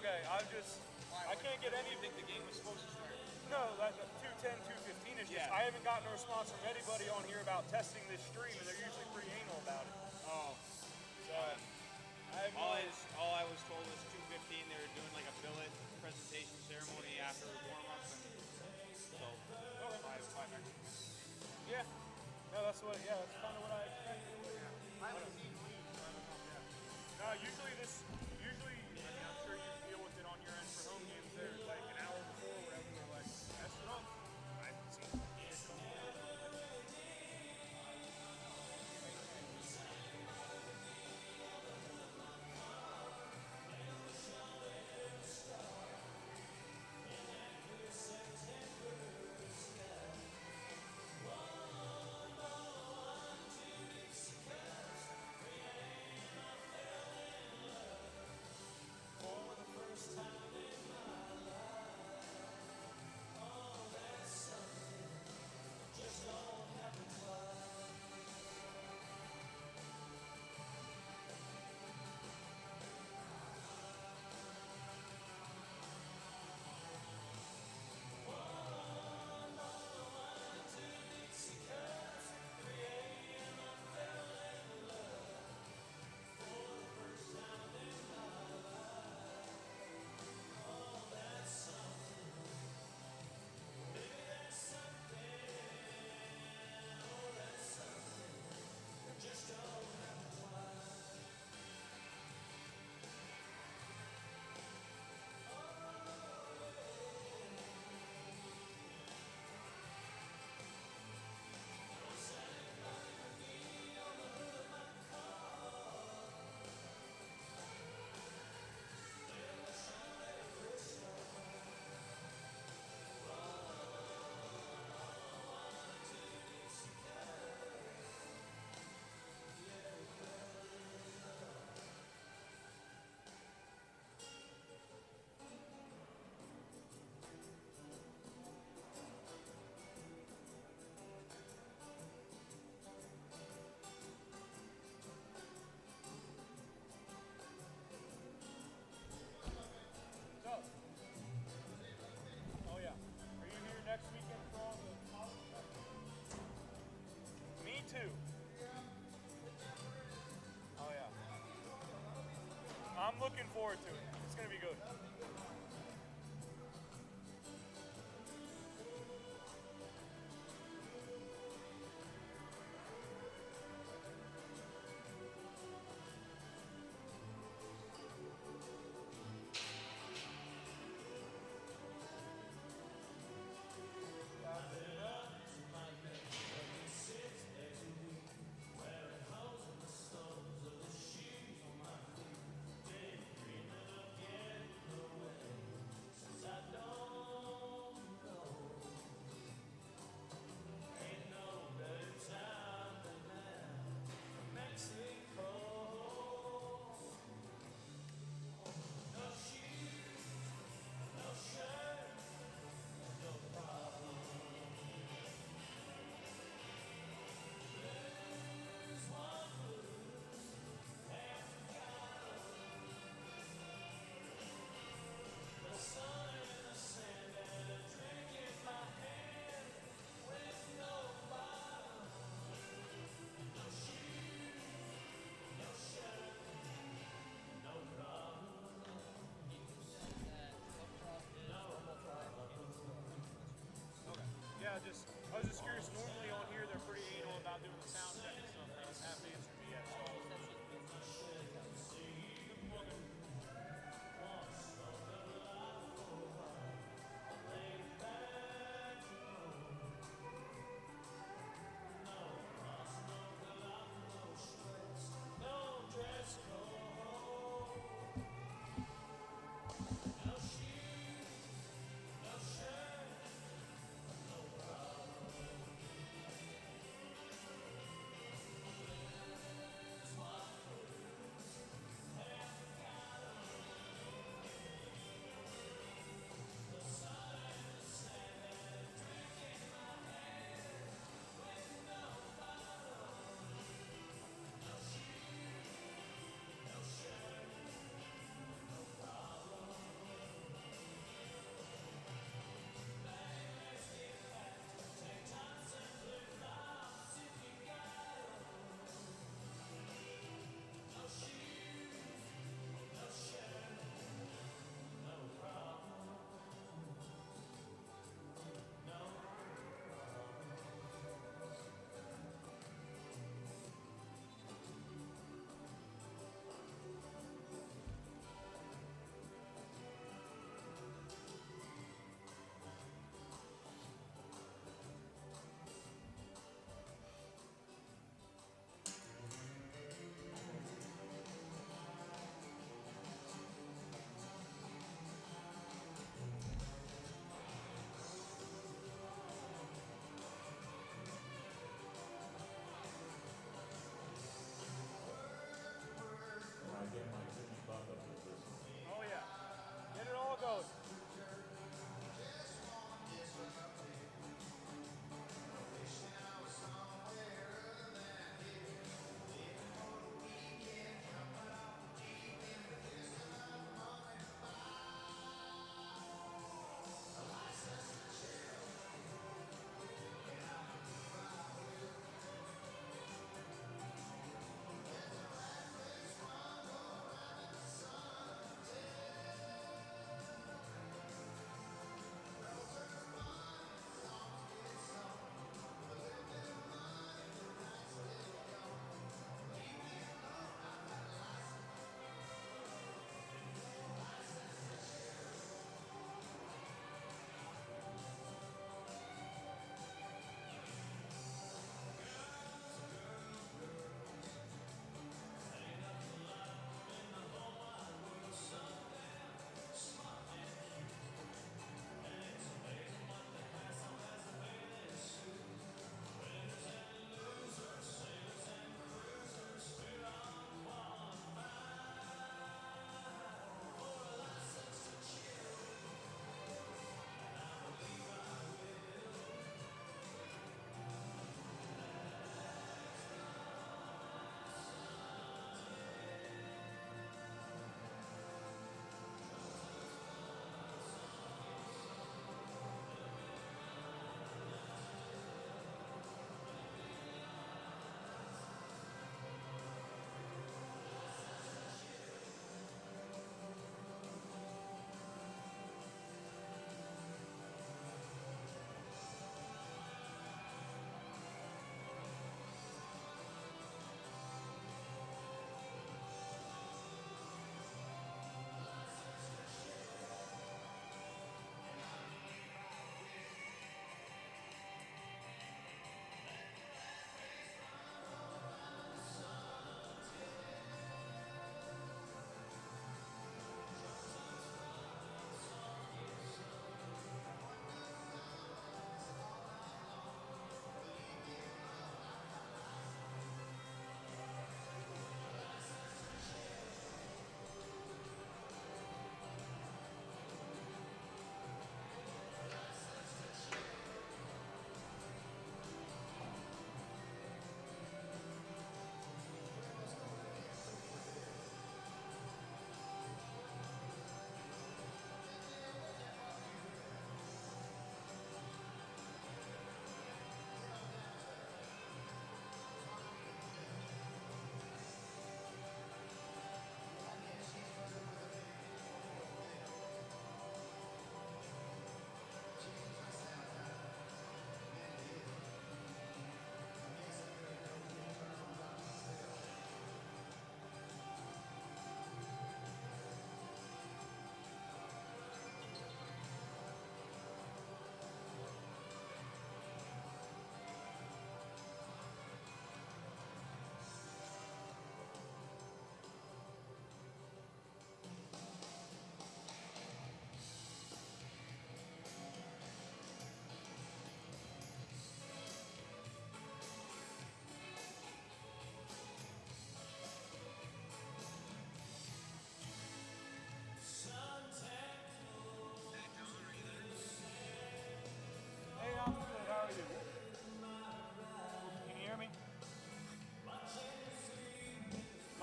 Okay, I can't get any. I think the game was supposed to start. No, that's 2:10, 2:15 is just. Yeah. I haven't gotten a response from anybody on here about testing this stream, and they're usually pretty anal about it. Oh. So I have all I was told was 2:15. They were doing like a billet presentation ceremony after warm up, and so five minutes. Yeah. No, that's what. Yeah, that's kind of what I expected. I haven't seen leaves, so I don't know. Yeah. No, usually, I mean, I'm sure you deal with it on your end for home games. There's like an hour before, or whatever. They're like, test it up. I haven't seen it. Oh yeah. Are you here next weekend for all the college stuff? Me too. Oh yeah. I'm looking forward to it. It's gonna be good.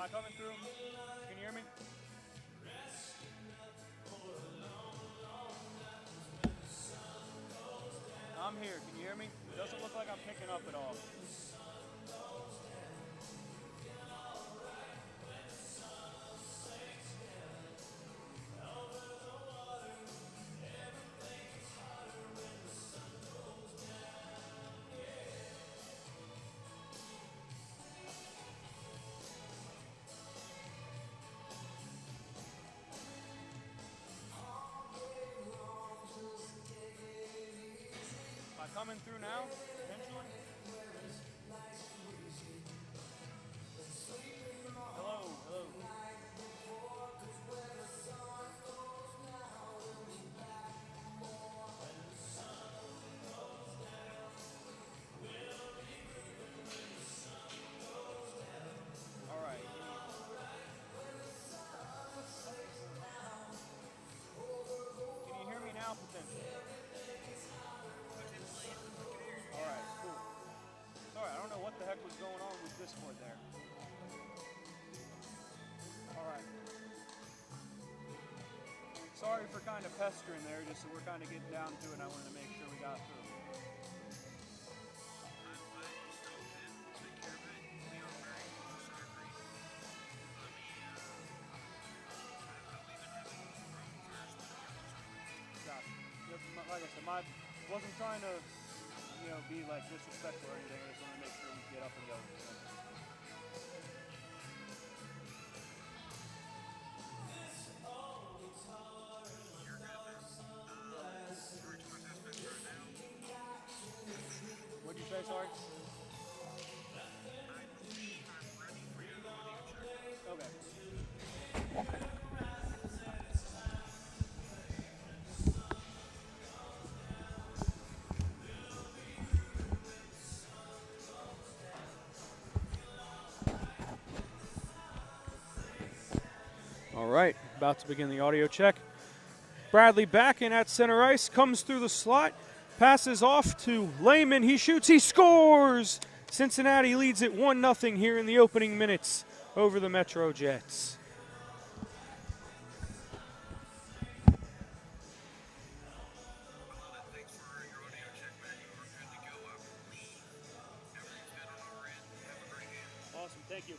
I coming through? Can you hear me? I'm here. Can you hear me? It doesn't look like I'm picking up at all. Am I coming through now? Potentially? Hello, hello. All right. Can you hear me now, potentially? All right, cool. Sorry, I don't know what the heck was going on with Discord there. All right. Sorry for kind of pestering there, just so we're kind of getting down to it, and I wanted to make sure we got through. Like I said, wasn't trying to, be like disrespectful or anything. I just want to make sure we get up and go. What'd you say? Sorry. Okay. All right, about to begin the audio check. Bradley back in at center ice, comes through the slot, passes off to Lehman. He shoots, he scores! Cincinnati leads it 1-0 here in the opening minutes over the MetroJets. Awesome, thank you.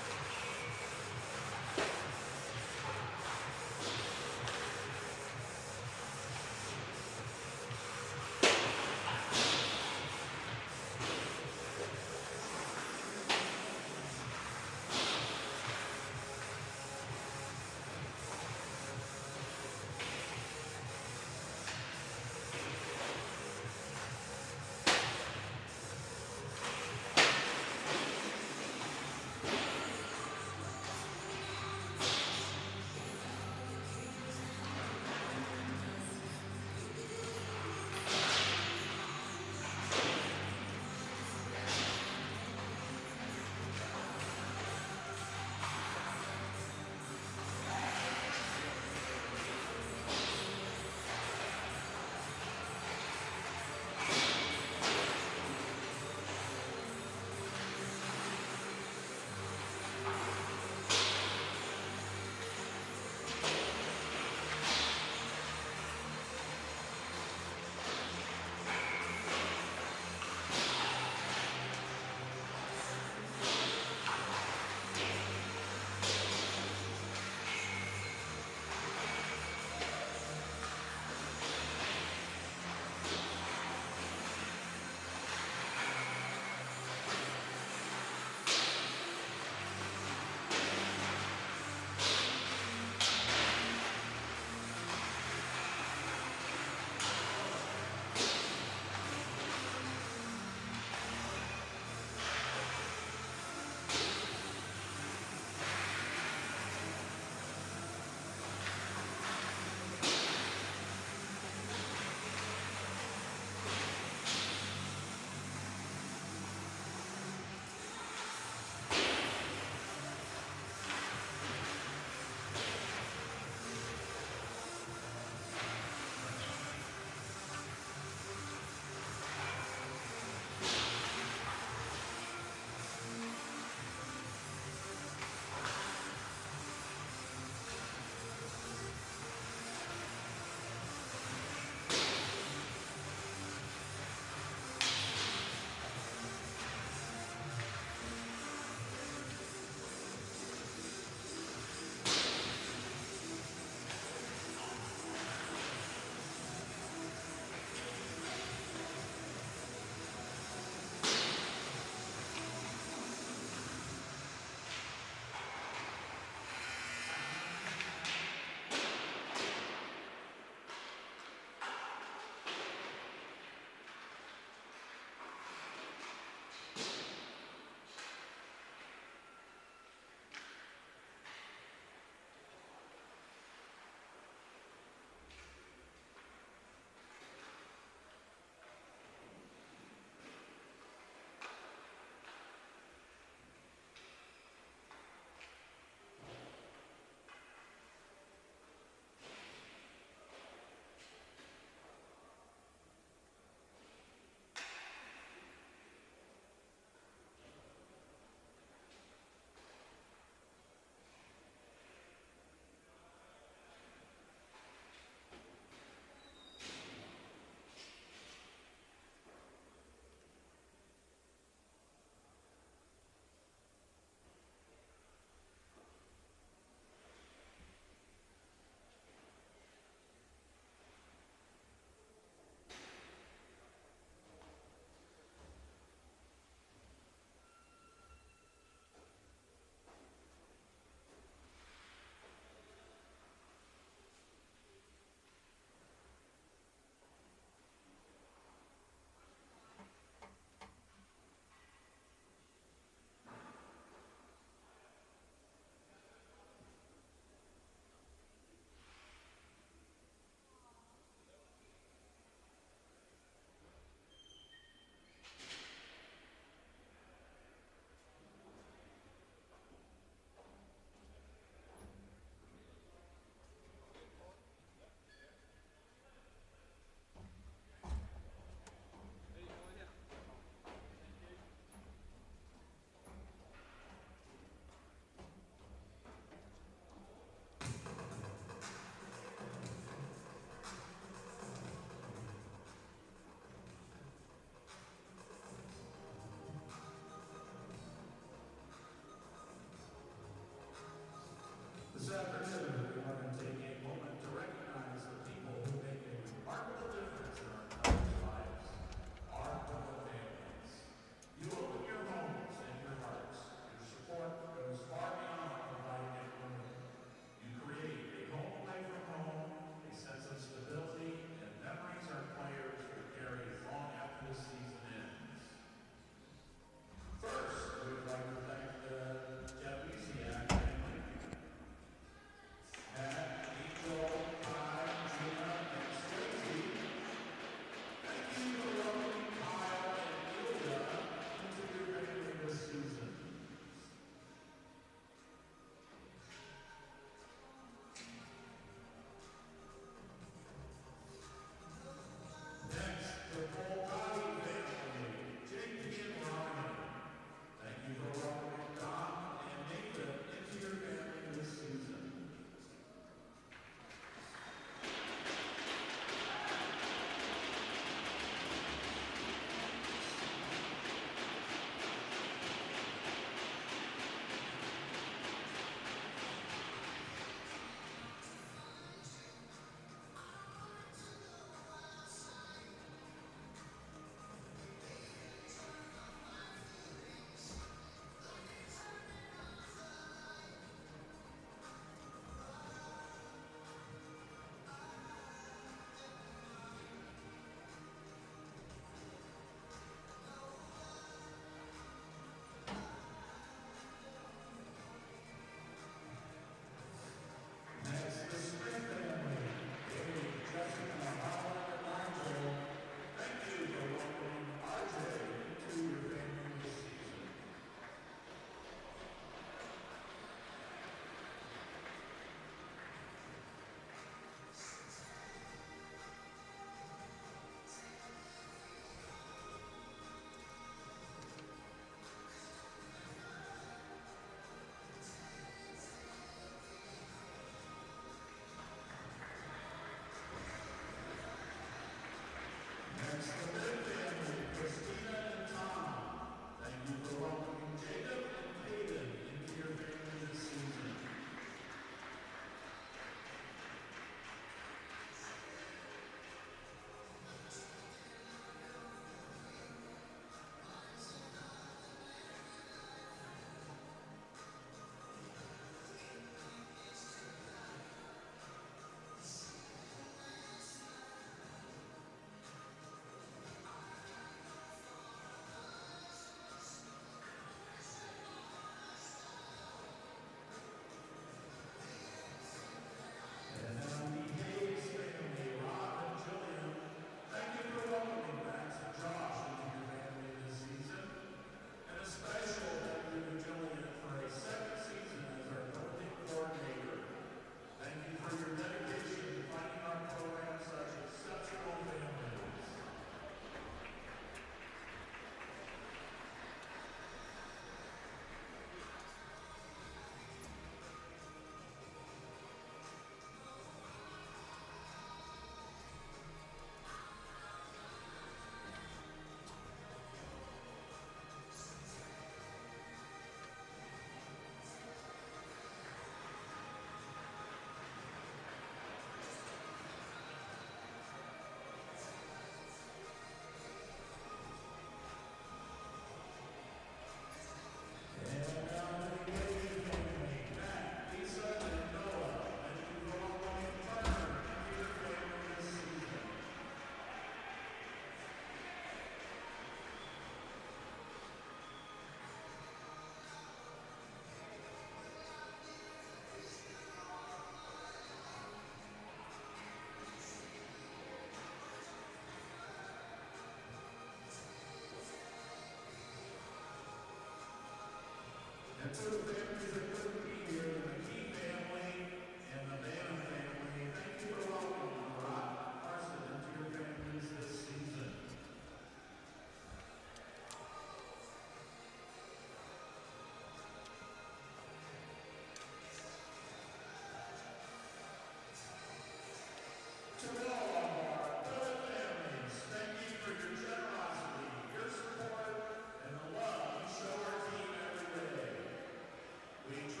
We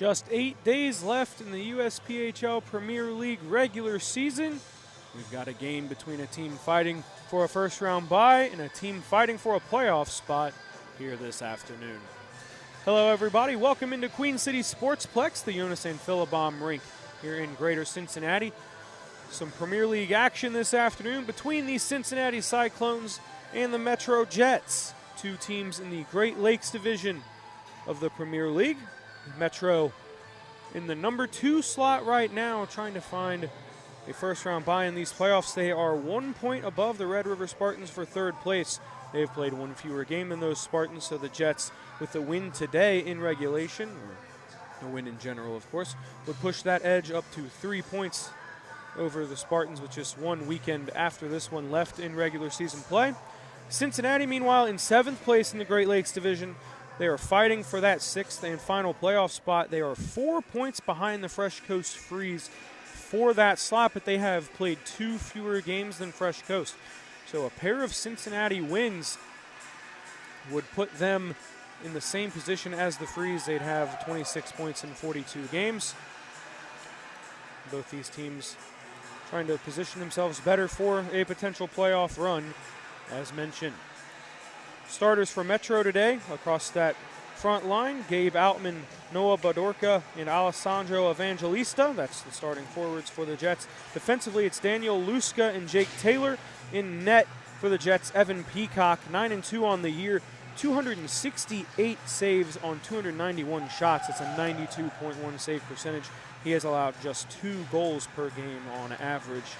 Just 8 days left in the USPHL Premier League regular season. We've got a game between a team fighting for a first-round bye and a team fighting for a playoff spot here this afternoon. Hello, everybody. Welcome into Queen City Sportsplex, the Jonas and Philibom rink here in Greater Cincinnati. Some Premier League action this afternoon between the Cincinnati Cyclones and the MetroJets, two teams in the Great Lakes Division of the Premier League. Metro in the number 2 slot right now, trying to find a first-round bye in these playoffs. They are 1 point above the Red River Spartans for third place. They've played one fewer game than those Spartans, so the Jets, with the win today in regulation, or a win in general, of course, would push that edge up to 3 points over the Spartans with just one weekend after this one left in regular season play. Cincinnati, meanwhile, in 7th place in the Great Lakes Division. They are fighting for that 6th and final playoff spot. They are 4 points behind the Fresh Coast Freeze for that slot, but they have played 2 fewer games than Fresh Coast. So a pair of Cincinnati wins would put them in the same position as the Freeze. They'd have 26 points in 42 games. Both these teams trying to position themselves better for a potential playoff run, as mentioned. Starters for Metro today across that front line: Gabe Outman, Noah Badorka, and Alessandro Evangelista. That's the starting forwards for the Jets. Defensively, it's Daniel Luska and Jake Taylor. In net for the Jets, Evan Peacock, 9-2 on the year, 268 saves on 291 shots. That's a 92.1 save percentage. He has allowed just 2 goals per game on average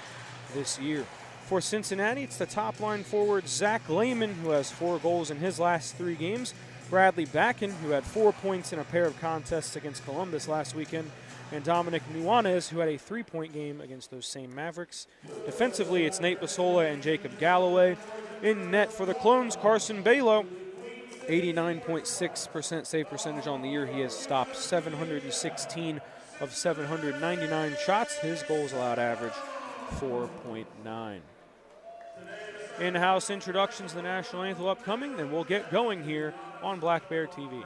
this year. For Cincinnati, it's the top-line forward Zach Lehman, who has 4 goals in his last 3 games. Bradley Backen, who had 4 points in a pair of contests against Columbus last weekend. And Dominic Nuanez, who had a 3-point game against those same Mavericks. Defensively, it's Nate Basola and Jacob Galloway. In net for the Clones, Carson Balo, 89.6% save percentage on the year. He has stopped 716 of 799 shots. His goals allowed average 4.9. In-house introductions to the national anthem upcoming, and we'll get going here on Black Bear TV.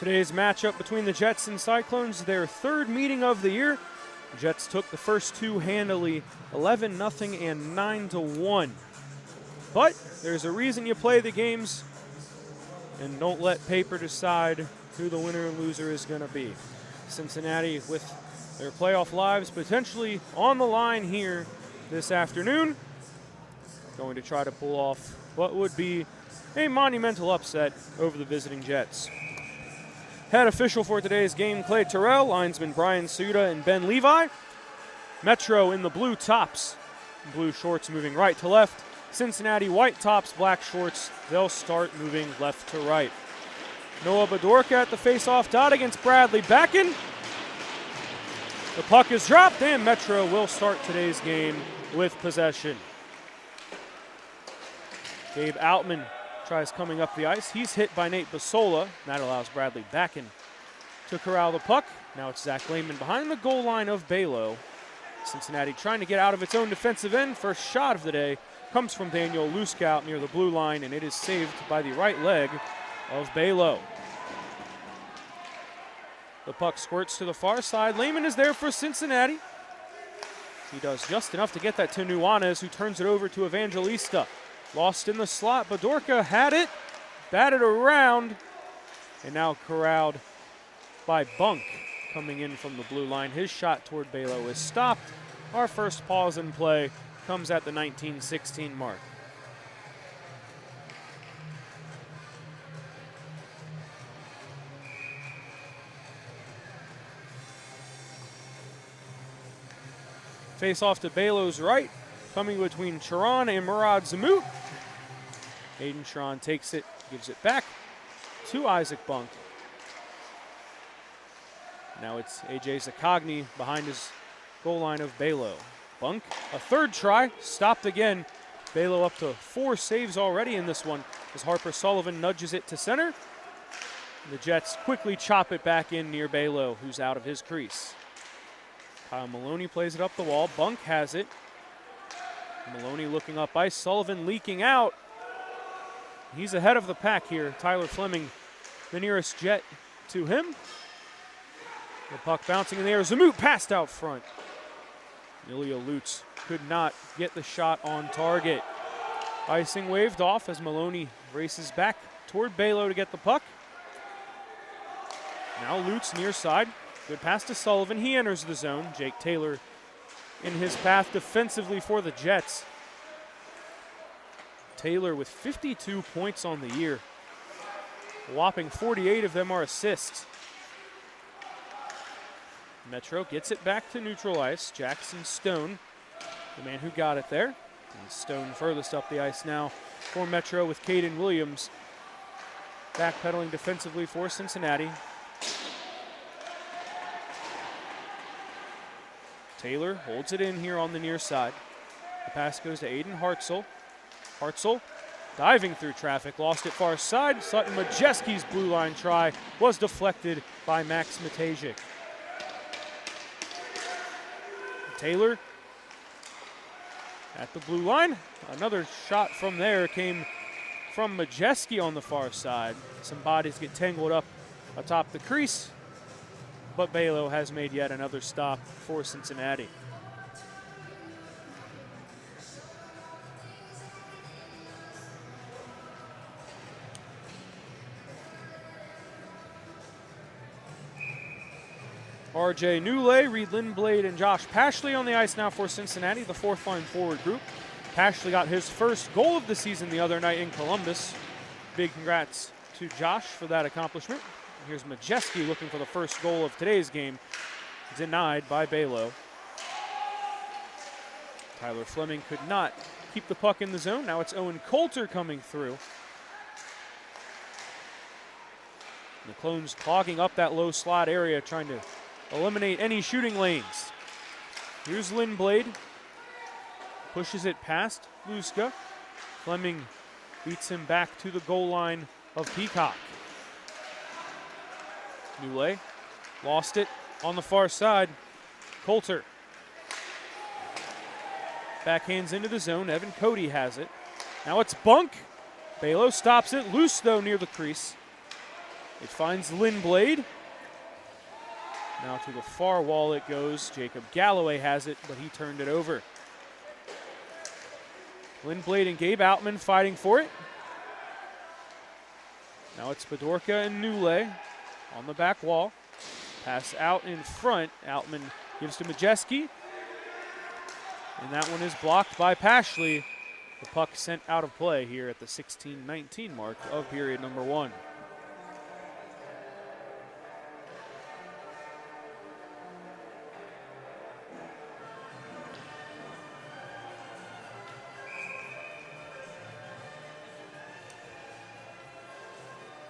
Today's matchup between the Jets and Cyclones, their third meeting of the year. The Jets took the first two handily, 11-0 and 9-1. But there's a reason you play the games, and don't let paper decide who the winner and loser is going to be. Cincinnati with their playoff lives potentially on the line here this afternoon, going to try to pull off what would be a monumental upset over the visiting Jets. Head official for today's game, Clay Terrell, linesman Brian Suda and Ben Levi. Metro in the blue tops, blue shorts moving right to left. Cincinnati white tops, black shorts. They'll start moving left to right. Noah Bedorka at the face-off dot against Bradley Backen. The puck is dropped, and Metro will start today's game with possession. Gabe Outman tries coming up the ice. He's hit by Nate Basola. That allows Bradley Backen to corral the puck. Now it's Zach Lehman behind the goal line of Balo. Cincinnati trying to get out of its own defensive end. First shot of the day comes from Daniel Luskout near the blue line, and it is saved by the right leg of Balo. The puck squirts to the far side. Lehman is there for Cincinnati. He does just enough to get that to Nuanez, who turns it over to Evangelista. Lost in the slot. Bedorka had it, batted around, and now corralled by Bunk coming in from the blue line. His shot toward Balo is stopped. Our first pause in play comes at the 19-16 mark. Face off to Balo's right, coming between Charon and Murad Zamut. Aiden Charon takes it, gives it back to Isaac Bunk. Now it's AJ Zakogny behind his goal line of Balo. Bunk, a third try, stopped again. Balo up to 4 saves already in this one as Harper Sullivan nudges it to center. The Jets quickly chop it back in near Balo, who's out of his crease. Kyle Maloney plays it up the wall. Bunk has it. Maloney looking up ice. Sullivan leaking out. He's ahead of the pack here. Tyler Fleming, the nearest Jet to him. The puck bouncing in the air. Zamut passed out front. Ilya Lutz could not get the shot on target. Icing waved off as Maloney races back toward Balo to get the puck. Now Lutz near side. Good pass to Sullivan. He enters the zone. Jake Taylor in his path defensively for the Jets. Taylor with 52 points on the year. A whopping 48 of them are assists. Metro gets it back to neutral ice. Jackson Stone, the man who got it there. And Stone furthest up the ice now for Metro with Caden Williams backpedaling defensively for Cincinnati. Taylor holds it in here on the near side. The pass goes to Aiden Hartzell. Hartzell diving through traffic, lost it far side. Sutton Majeski's blue line try was deflected by Max Matejik. Taylor at the blue line. Another shot from there came from Majeski on the far side. Some bodies get tangled up atop the crease, but Balo has made yet another stop for Cincinnati. RJ Newlay, Reed Lindblade, and Josh Pashley on the ice now for Cincinnati, the fourth line forward group. Pashley got his first goal of the season the other night in Columbus. Big congrats to Josh for that accomplishment. Here's Majeski looking for the first goal of today's game. Denied by Balo. Tyler Fleming could not keep the puck in the zone. Now it's Owen Coulter coming through. The Clones clogging up that low slot area, trying to eliminate any shooting lanes. Here's Lindblade. Pushes it past Luska. Fleming beats him back to the goal line of Peacock. Newlay lost it on the far side. Coulter backhands into the zone. Evan Cody has it. Now it's Bunk. Balo stops it. Loose, though, near the crease. It finds Lindblade. Now to the far wall it goes. Jacob Galloway has it, but he turned it over. Lindblade and Gabe Outman fighting for it. Now it's Bedorka and Nule on the back wall. Pass out in front. Outman gives to Majeski. And that one is blocked by Pashley. The puck sent out of play here at the 16-19 mark of period number 1.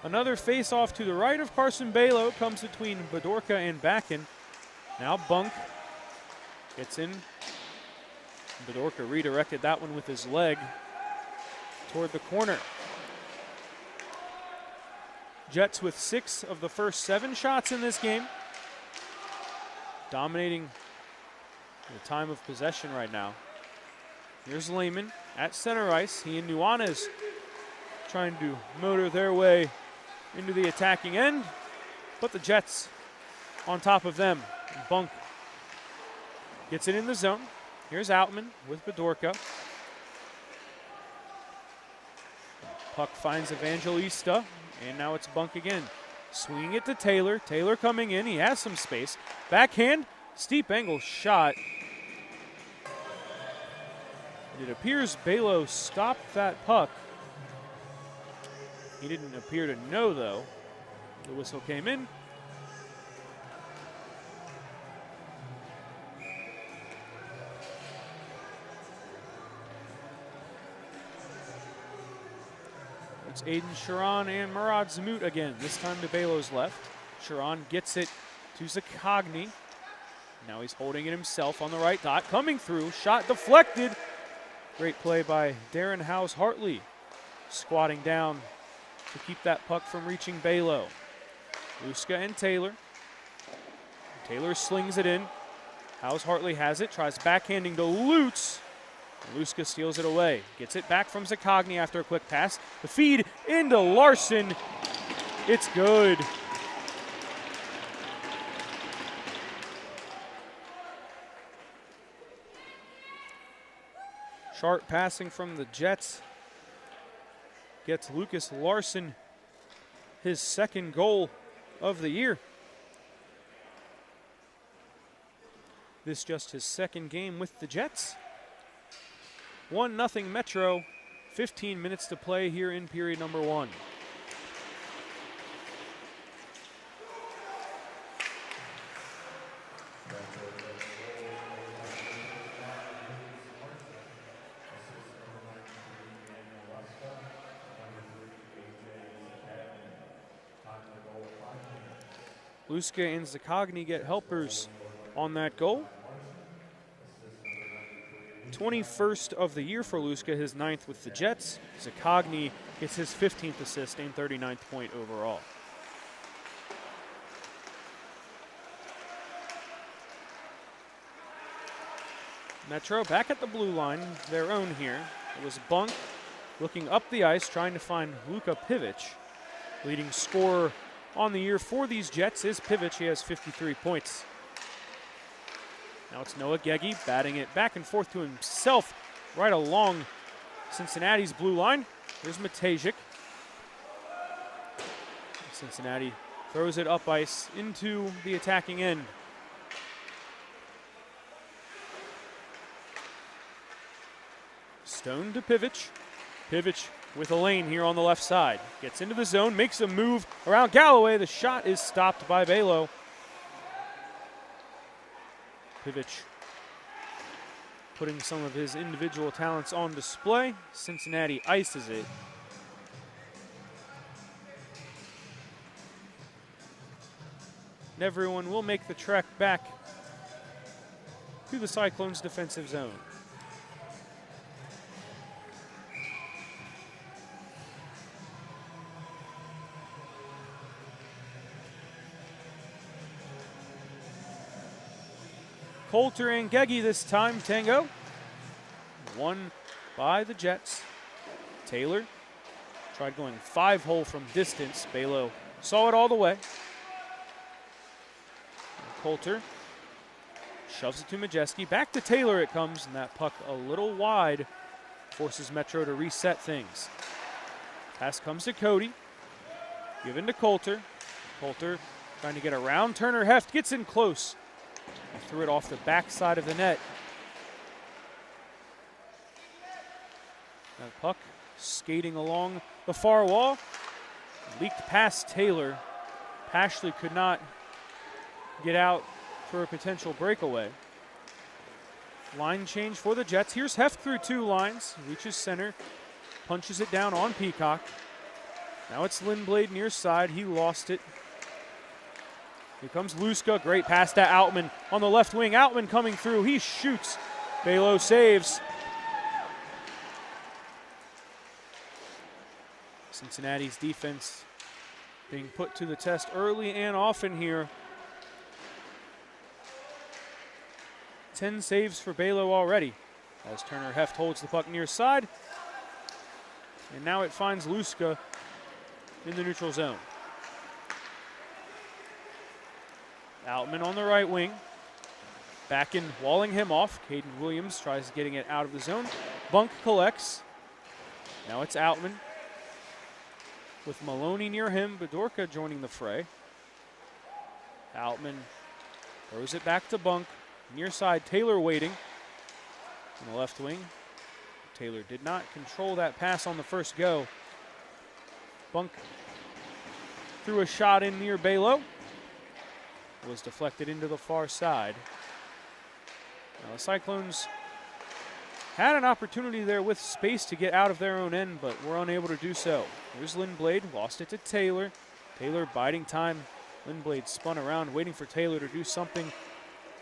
Another face-off to the right of Carson Balo comes between Bedorka and Backen. Now Bunk gets in. Bedorka redirected that one with his leg toward the corner. Jets with 6 of the first 7 shots in this game. Dominating the time of possession right now. Here's Lehman at center ice. He and Nuanez trying to motor their way into the attacking end, but the Jets on top of them. Bunk gets it in the zone. Here's Outman with Bedorka. Puck finds Evangelista, and now it's Bunk again. Swinging it to Taylor. Taylor coming in. He has some space. Backhand, steep angle shot. It appears Balo stopped that puck. He didn't appear to know, though. The whistle came in. It's Aiden Sharon and Murad Zamut again, this time to Balo's left. Sharon gets it to Zakogny. Now he's holding it himself on the right dot. Coming through, shot deflected. Great play by Darren Howes-Hartley, squatting down to keep that puck from reaching Balo. Luska and Taylor. Taylor slings it in. Howes-Hartley has it, tries backhanding to Lutz. Luska steals it away. Gets it back from Zakogny after a quick pass. The feed into Larson. It's good. Sharp passing from the Jets gets Lucas Larson his second goal of the year. This just his second game with the Jets. 1-0 Metro, 15 minutes to play here in period number 1. Luska and Zakogny get helpers on that goal. 21st of the year for Luska, his 9th with the Jets. Zakogny gets his 15th assist and 39th point overall. Metro back at the blue line, their own here. It was Bunk looking up the ice, trying to find Luka Pivic. Leading scorer on the year for these Jets is Pivic. He has 53 points. Now it's Noah Geggy batting it back and forth to himself right along Cincinnati's blue line. Here's Matejik. Cincinnati throws it up ice into the attacking end. Stone to Pivic. Pivic with a lane here on the left side. Gets into the zone, makes a move around Galloway. The shot is stopped by Balo. Pivic putting some of his individual talents on display. Cincinnati ices it. And everyone will make the trek back to the Cyclones' defensive zone. Coulter and Geggy this time, Tango. Won by the Jets. Taylor tried going 5-hole from distance. Balo saw it all the way. And Coulter shoves it to Majewski. Back to Taylor it comes, and that puck a little wide forces Metro to reset things. Pass comes to Cody. Given to Coulter. Coulter trying to get around Turner Heft. Gets in close. He threw it off the backside of the net. That puck skating along the far wall. Leaked past Taylor. Pashley could not get out for a potential breakaway. Line change for the Jets. Here's Heft through 2 lines. Reaches center. Punches it down on Peacock. Now it's Lindblad near side. He lost it. Here comes Luska. Great pass to Outman on the left wing. Outman coming through. He shoots. Belo saves. Cincinnati's defense being put to the test early and often here. 10 saves for Belo already as Turner Heft holds the puck near side. And now it finds Luska in the neutral zone. Outman on the right wing. Back in, walling him off. Caden Williams tries getting it out of the zone. Bunk collects. Now it's Outman with Maloney near him. Bedorka joining the fray. Outman throws it back to Bunk. Near side, Taylor waiting on the left wing. Taylor did not control that pass on the first go. Bunk threw a shot in near Belo. It was deflected into the far side. Now the Cyclones had an opportunity there with space to get out of their own end, but were unable to do so. Here's Lindblad, lost it to Taylor. Taylor biding time. Lindblad spun around, waiting for Taylor to do something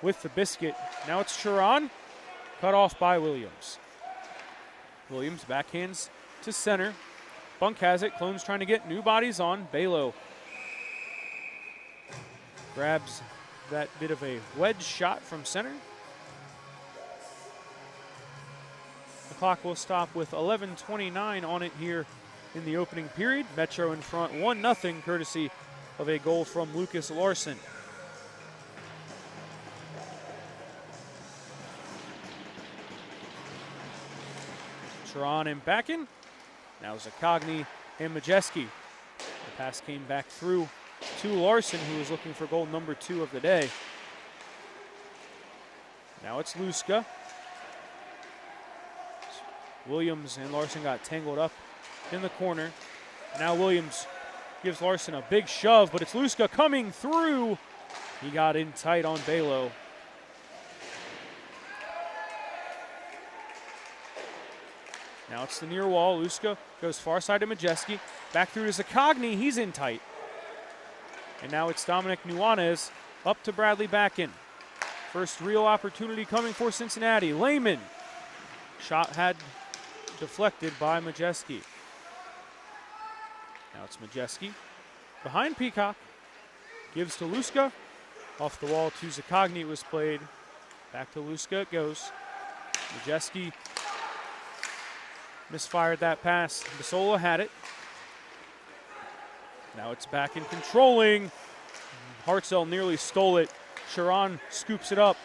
with the biscuit. Now it's Chiron, cut off by Williams. Williams backhands to center. Bunk has it. Clones trying to get new bodies on. Belo grabs that bit of a wedge shot from center. The clock will stop with 11:29 on it here in the opening period. Metro in front 1-0, courtesy of a goal from Lucas Larson. Sharon and Backen. Now Zakogny and Majewski. The pass came back through to Larson, who was looking for goal number 2 of the day. Now it's Luska. Williams and Larson got tangled up in the corner. Now Williams gives Larson a big shove, but it's Luska coming through. He got in tight on Belo. Now it's the near wall. Luska goes far side to Majewski. Back through to Zakogny. He's in tight. And now it's Dominic Nuanez up to Bradley Backen. First real opportunity coming for Cincinnati. Lehman. Shot had deflected by Majewski. Now it's Majewski behind Peacock. Gives to Luska. Off the wall to Zakogny it was played. Back to Luska it goes. Majewski misfired that pass. Basola had it. Now it's back in controlling. Hartzell nearly stole it. Sharon scoops it up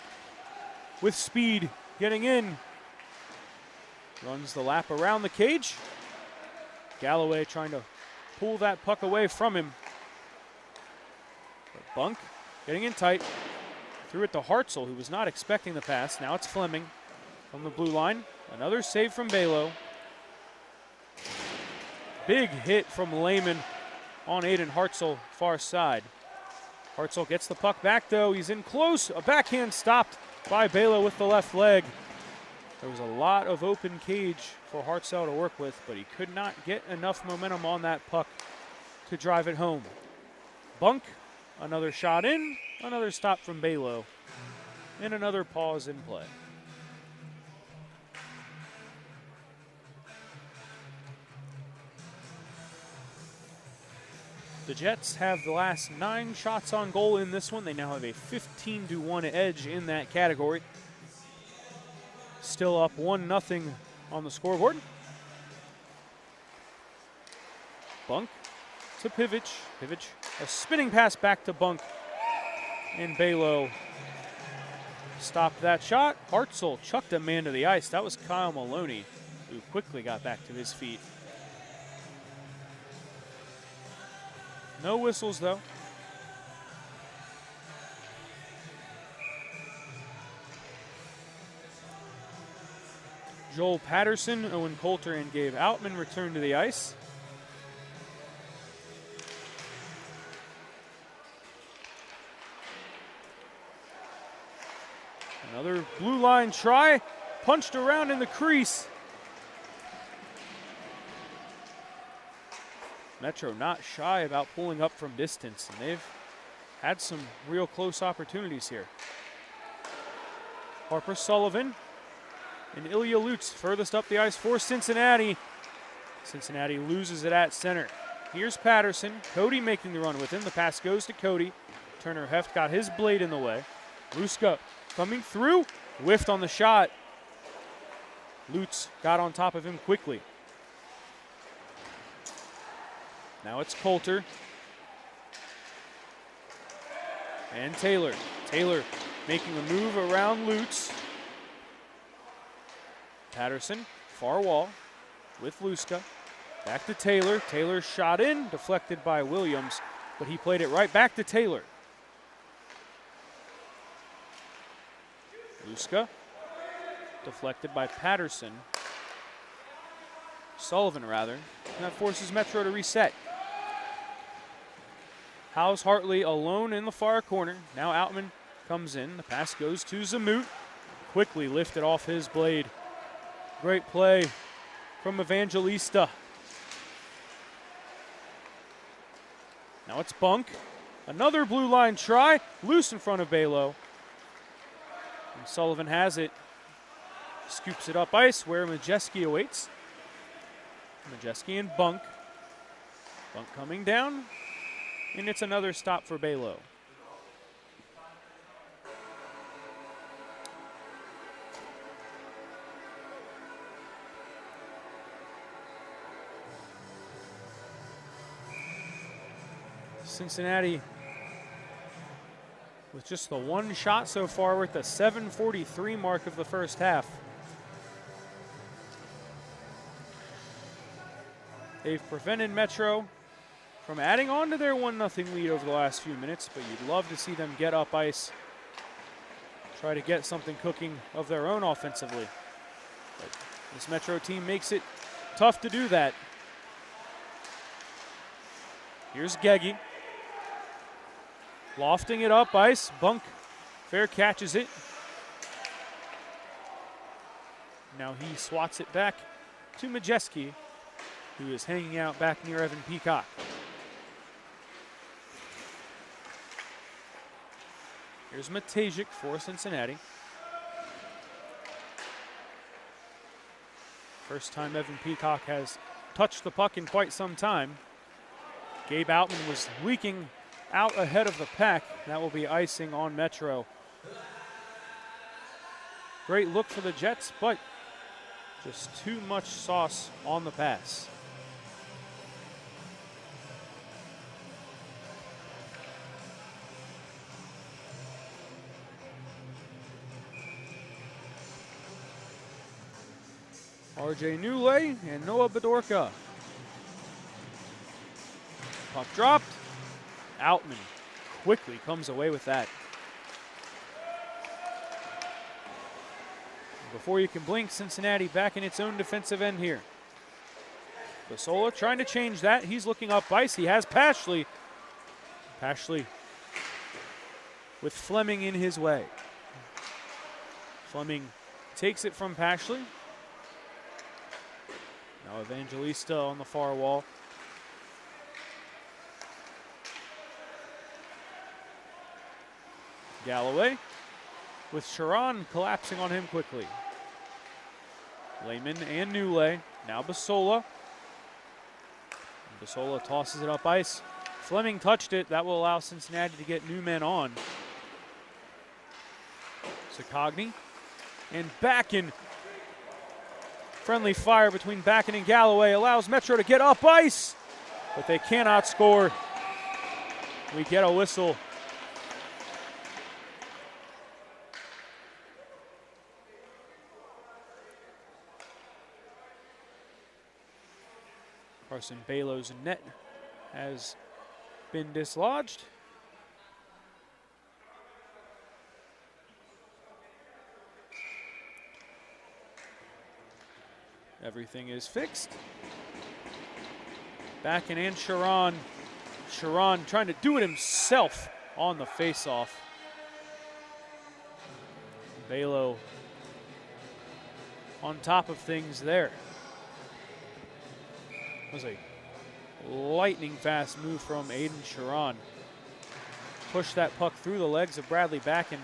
with speed, getting in. Runs the lap around the cage. Galloway trying to pull that puck away from him. But Bunk getting in tight. Threw it to Hartzell, who was not expecting the pass. Now it's Fleming from the blue line. Another save from Belo. Big hit from Lehman on Aiden Hartzell, far side. Hartzell gets the puck back, though. He's in close. A backhand stopped by Belo with the left leg. There was a lot of open cage for Hartzell to work with, but he could not get enough momentum on that puck to drive it home. Bunk, another shot in, another stop from Belo, and another pause in play. The Jets have the last 9 shots on goal in this one. They now have a 15-1 edge in that category. Still up 1-0 on the scoreboard. Bunk to to Pivic. Pivic, a spinning pass back to Bunk. And Balo stopped that shot. Hartzell chucked a man to the ice. That was Kyle Maloney, who quickly got back to his feet. No whistles, though. Joel Patterson, Owen Coulter, and Gabe Outman return to the ice. Another blue line try, punched around in the crease. Metro not shy about pulling up from distance, and they've had some real close opportunities here. Harper Sullivan and Ilya Lutz furthest up the ice for Cincinnati. Cincinnati loses it at center. Here's Patterson. Cody making the run with him. The pass goes to Cody. Turner Heft got his blade in the way. Ruska coming through. Whiffed on the shot. Lutz got on top of him quickly. Now it's Coulter. And Taylor. Taylor making a move around Lutz. Patterson, far wall with Luska. Back to Taylor. Taylor shot in, deflected by Williams, but he played it right back to Taylor. Luska, deflected by Patterson. Sullivan, rather. And that forces Metro to reset. Howes Hartley alone in the far corner. Now Outman comes in. The pass goes to Zamut. Quickly lifted off his blade. Great play from Evangelista. Now it's Bunk. Another blue line try. Loose in front of Balo. And Sullivan has it. Scoops it up ice where Majeski awaits. Majeski and Bunk. Bunk coming down. And it's another stop for Balo. Cincinnati with just the one shot so far. We're at the 7:43 mark of the first half. They've prevented Metro from adding on to their 1-0 lead over the last few minutes, but you'd love to see them get up ice, try to get something cooking of their own offensively. But this Metro team makes it tough to do that. Here's Geggy. Lofting it up ice. Bunk fair catches it. Now he swats it back to Majeski, who is hanging out back near Evan Peacock. Here's Matejic for Cincinnati. First time Evan Peacock has touched the puck in quite some time. Gabe Outman was leaking out ahead of the pack. That will be icing on Metro. Great look for the Jets, but just too much sauce on the pass. RJ Newley and Noah Bedorka. Puck dropped. Outman quickly comes away with that. Before you can blink, Cincinnati back in its own defensive end here. Basola trying to change that. He's looking up ice. He has Pashley. Pashley with Fleming in his way. Fleming takes it from Pashley. Now Evangelista on the far wall. Galloway with Sharon collapsing on him quickly. Lehman and Newley. Now Basola. Basola tosses it up ice. Fleming touched it. That will allow Cincinnati to get new men on. Sakogny and Backen. Friendly fire between Backen and Galloway allows Metro to get up ice. but they cannot score. We get a whistle. Carson Balo's net has been dislodged. Everything is fixed. Backen and Sharon. Sharon trying to do it himself on the faceoff. Balo on top of things there. It was a lightning fast move from Aiden Sharon. Pushed that puck through the legs of Bradley Backen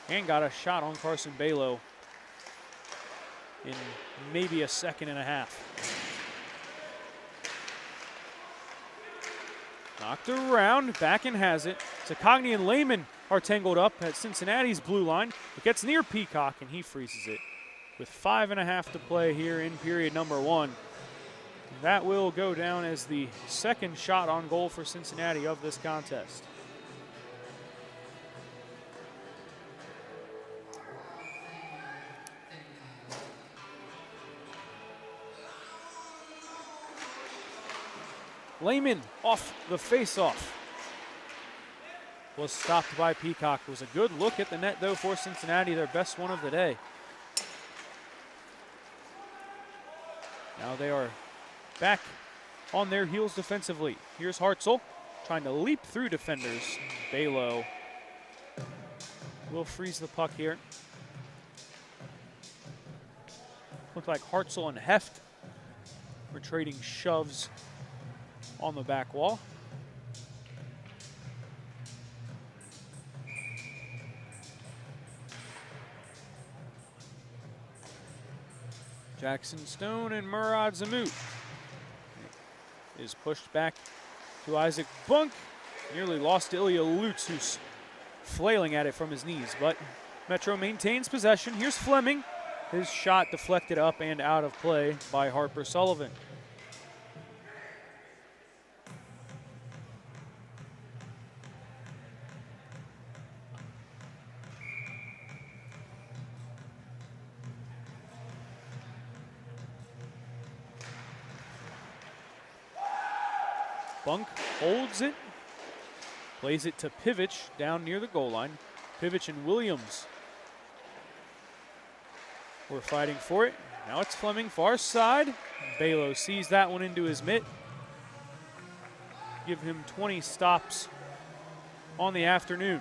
and got a shot on Carson Balo in maybe a second and a half. Knocked around, Backen has it. Sakogny and Lehman are tangled up at Cincinnati's blue line. It gets near Peacock and he freezes it with 5.5 to play here in period number 1. That will go down as the second shot on goal for Cincinnati of this contest. Lehman off the faceoff. Was stopped by Peacock. It was a good look at the net, though, for Cincinnati, their best one of the day. Now they are back on their heels defensively. Here's Hartzell trying to leap through defenders. Balo will freeze the puck here. Looked like Hartzell and Heft were trading shoves on the back wall. Jackson Stone and Murad Zamut is pushed back to Isaac Bunk. Nearly lost to Ilya Lutz, who's flailing at it from his knees, but Metro maintains possession. Here's Fleming. His shot deflected up and out of play by Harper Sullivan. Bunk holds it, plays it to Pivich down near the goal line. Pivich and Williams were fighting for it. Now it's Fleming, far side. Balo sees that one into his mitt. Give him 20 stops on the afternoon.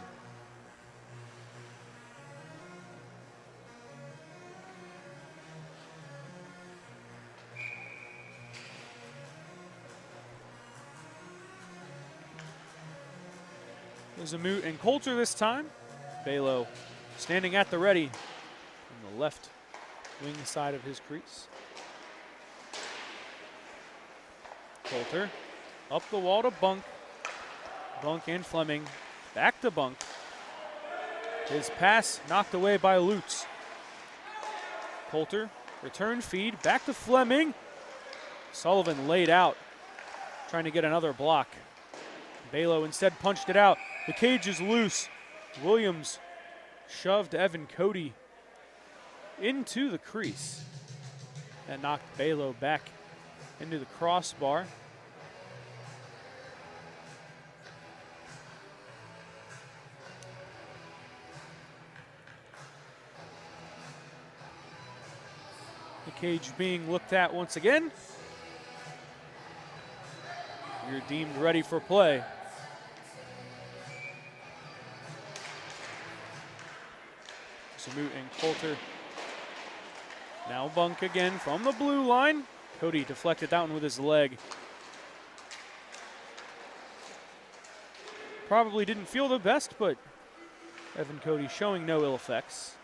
Zamut and Coulter this time. Balo standing at the ready on the left wing side of his crease. Coulter up the wall to Bunk. Bunk and Fleming back to Bunk. His pass knocked away by Lutz. Coulter return feed back to Fleming. Sullivan laid out trying to get another block. Balo instead punched it out. The cage is loose. Williams shoved Evan Cody into the crease. That knocked Balo back into the crossbar. The cage being looked at once again. You're deemed ready for play. Zamut and Coulter. Now Bunk again from the blue line. Cody deflected that one with his leg. Probably didn't feel the best, but Evan Cody showing no ill effects.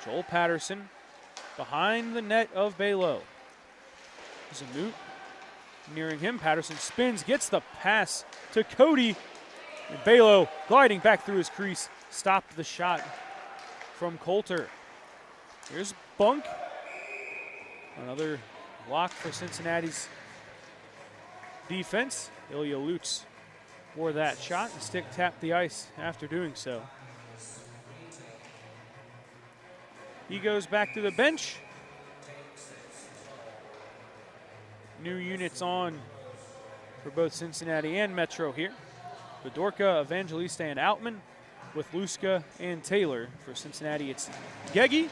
Joel Patterson behind the net of Balo. Zamut nearing him. Patterson spins, gets the pass to Cody. And Balo gliding back through his crease. Stopped the shot from Coulter. Here's Bunk. Another block for Cincinnati's defense. Ilya Lutz wore that shot and stick tapped the ice after doing so. He goes back to the bench. New units on for both Cincinnati and Metro here. Fedorka, Evangelista, and Outman, with Luska and Taylor. For Cincinnati, it's Gegi,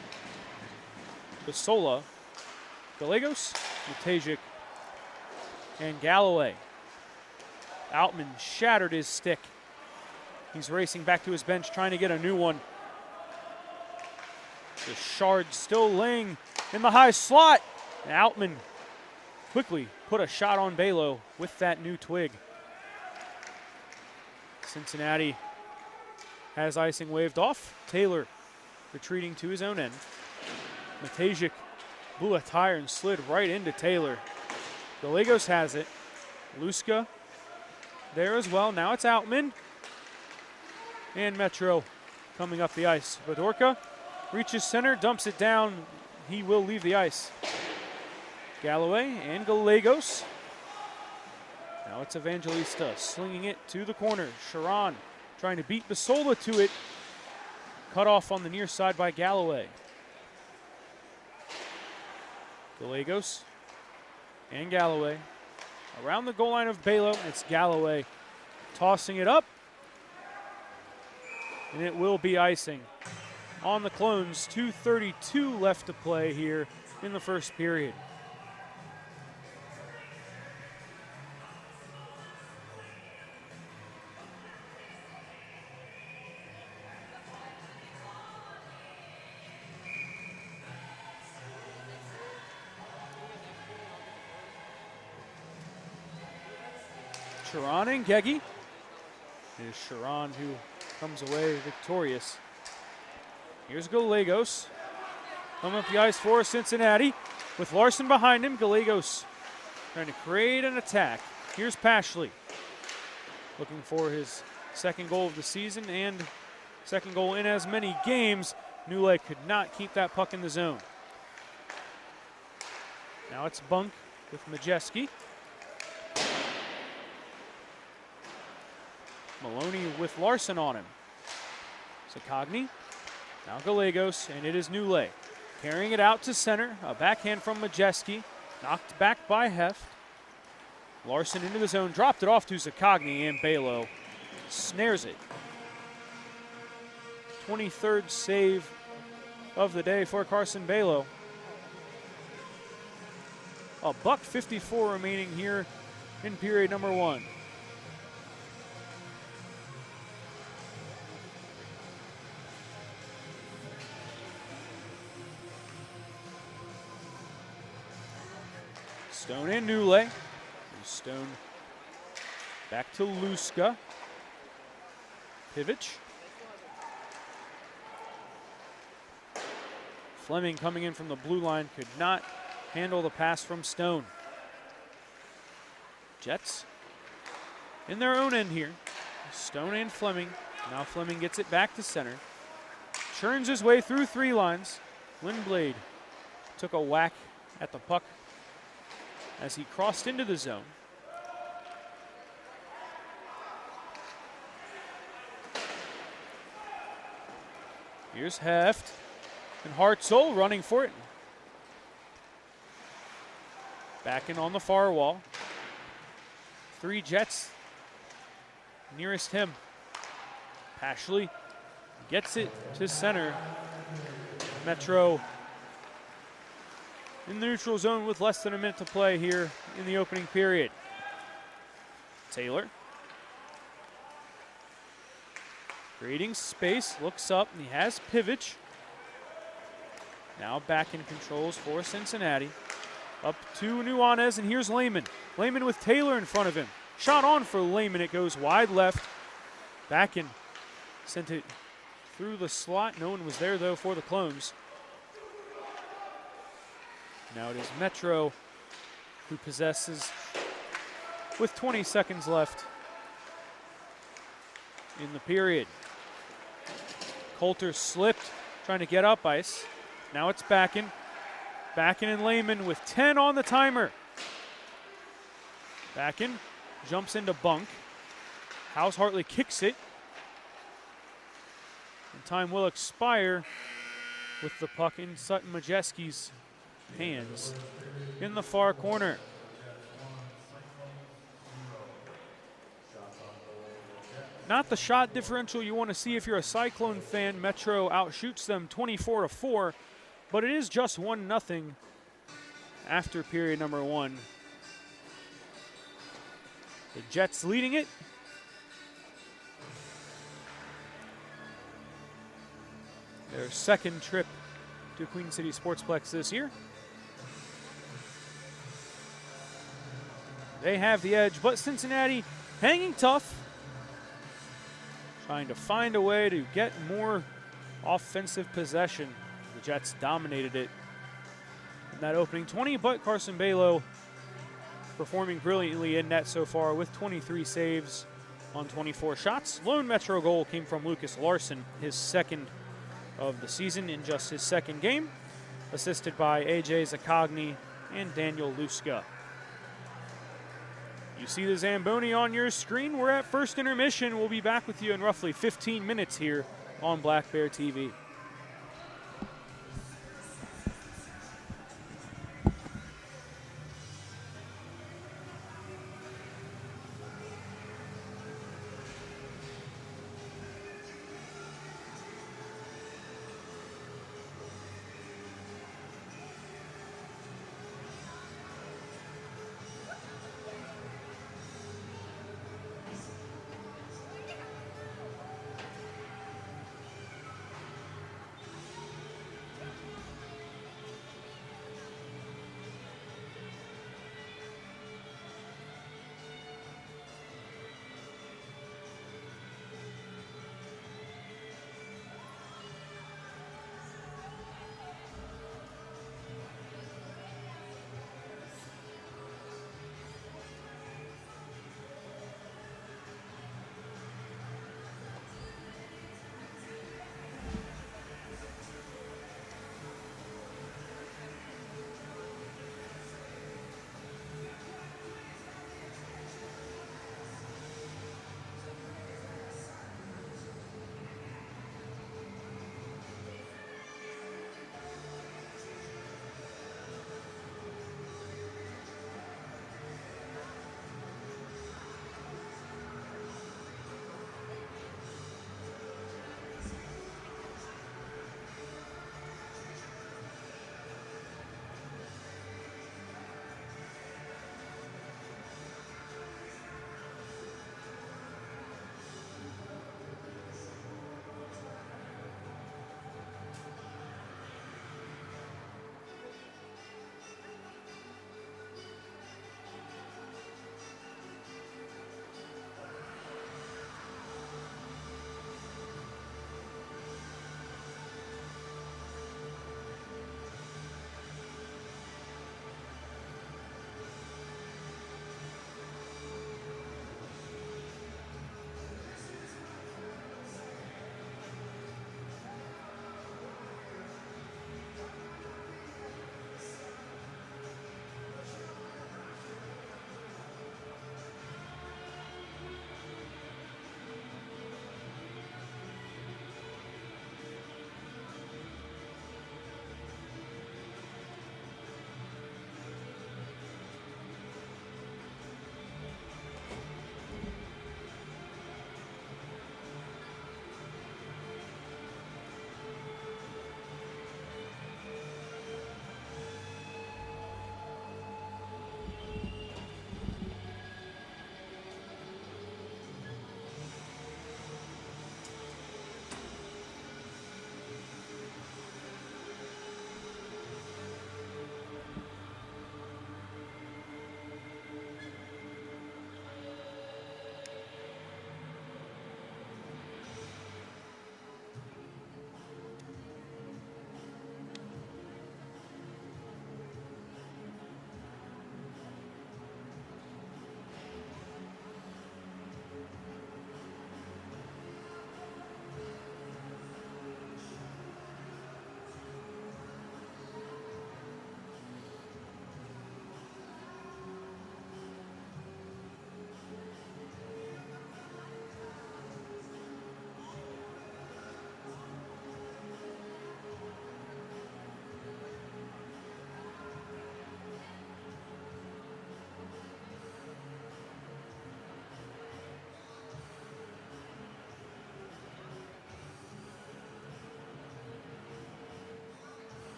Basola, Gallegos, Matajic, and Galloway. Outman shattered his stick. He's racing back to his bench, trying to get a new one. The shard still laying in the high slot. And Outman quickly put a shot on Balo with that new twig. Cincinnati has icing waved off. Taylor retreating to his own end. Matajic blew a tire and slid right into Taylor. Gallegos has it. Luska there as well. Now it's Outman. And Metro coming up the ice. Fedorka reaches center, dumps it down. He will leave the ice. Galloway and Gallegos. Now it's Evangelista slinging it to the corner. Sharon trying to beat Basola to it. Cut off on the near side by Galloway. Gallegos and Galloway. Around the goal line of Balo, it's Galloway tossing it up. And it will be icing on the Clones. 2:32 left to play here in the first period. Sharon and Gegi. It is Sharon who comes away victorious. Here's Gallegos. Coming up the ice for Cincinnati with Larson behind him. Gallegos trying to create an attack. Here's Pashley looking for his second goal of the season and second goal in as many games. Newley could not keep that puck in the zone. Now it's Bunk with Majeski. Maloney with Larson on him. Sakagny. Now Gallegos, and it is Newley. Carrying it out to center. A backhand from Majeski. Knocked back by Heft. Larson into the zone. Dropped it off to Sakagny, and Balo snares it. 23rd save of the day for Carson Balo. $1:54 remaining here in period number 1. Stone and Newley. Stone back to Luska. Pivich. Fleming coming in from the blue line could not handle the pass from Stone. Jets in their own end here. Stone and Fleming. Now Fleming gets it back to center. Churns his way through 3 lines. Lindblad took a whack at the puck as he crossed into the zone. Here's Heft and Hartzell running for it. Back in on the far wall. 3 Jets nearest him. Pashley gets it to center. Metro in the neutral zone with less than a minute to play here in the opening period. Taylor creating space, looks up, and he has Pivich. Now back in controls for Cincinnati. Up to Nuanez, and here's Lehman. Lehman with Taylor in front of him. Shot on for Lehman, it goes wide left. Back in, sent it through the slot. No one was there though for the Clones. Now it is Metro who possesses with 20 seconds left in the period. Coulter slipped, trying to get up ice. Now it's Backen. Backen and Lehman with 10 on the timer. Back in, jumps into bunk. House Hartley kicks it. And time will expire with the puck in Sutton Majeski's hands. In the far corner. Not the shot differential you want to see if you're a Cyclone fan. Metro outshoots them 24-4, but it is just 1-0 after period number 1. The Jets leading it. Their second trip to Queen City Sportsplex this year. They have the edge, but Cincinnati hanging tough, trying to find a way to get more offensive possession. The Jets dominated it in that opening 20, but Carson Balo performing brilliantly in net so far with 23 saves on 24 shots. Lone Metro goal came from Lucas Larson, his second of the season in just his second game, assisted by AJ Zakogny and Daniel Luska. You see the Zamboni on your screen. We're at first intermission. We'll be back with you in roughly 15 minutes here on Black Bear TV.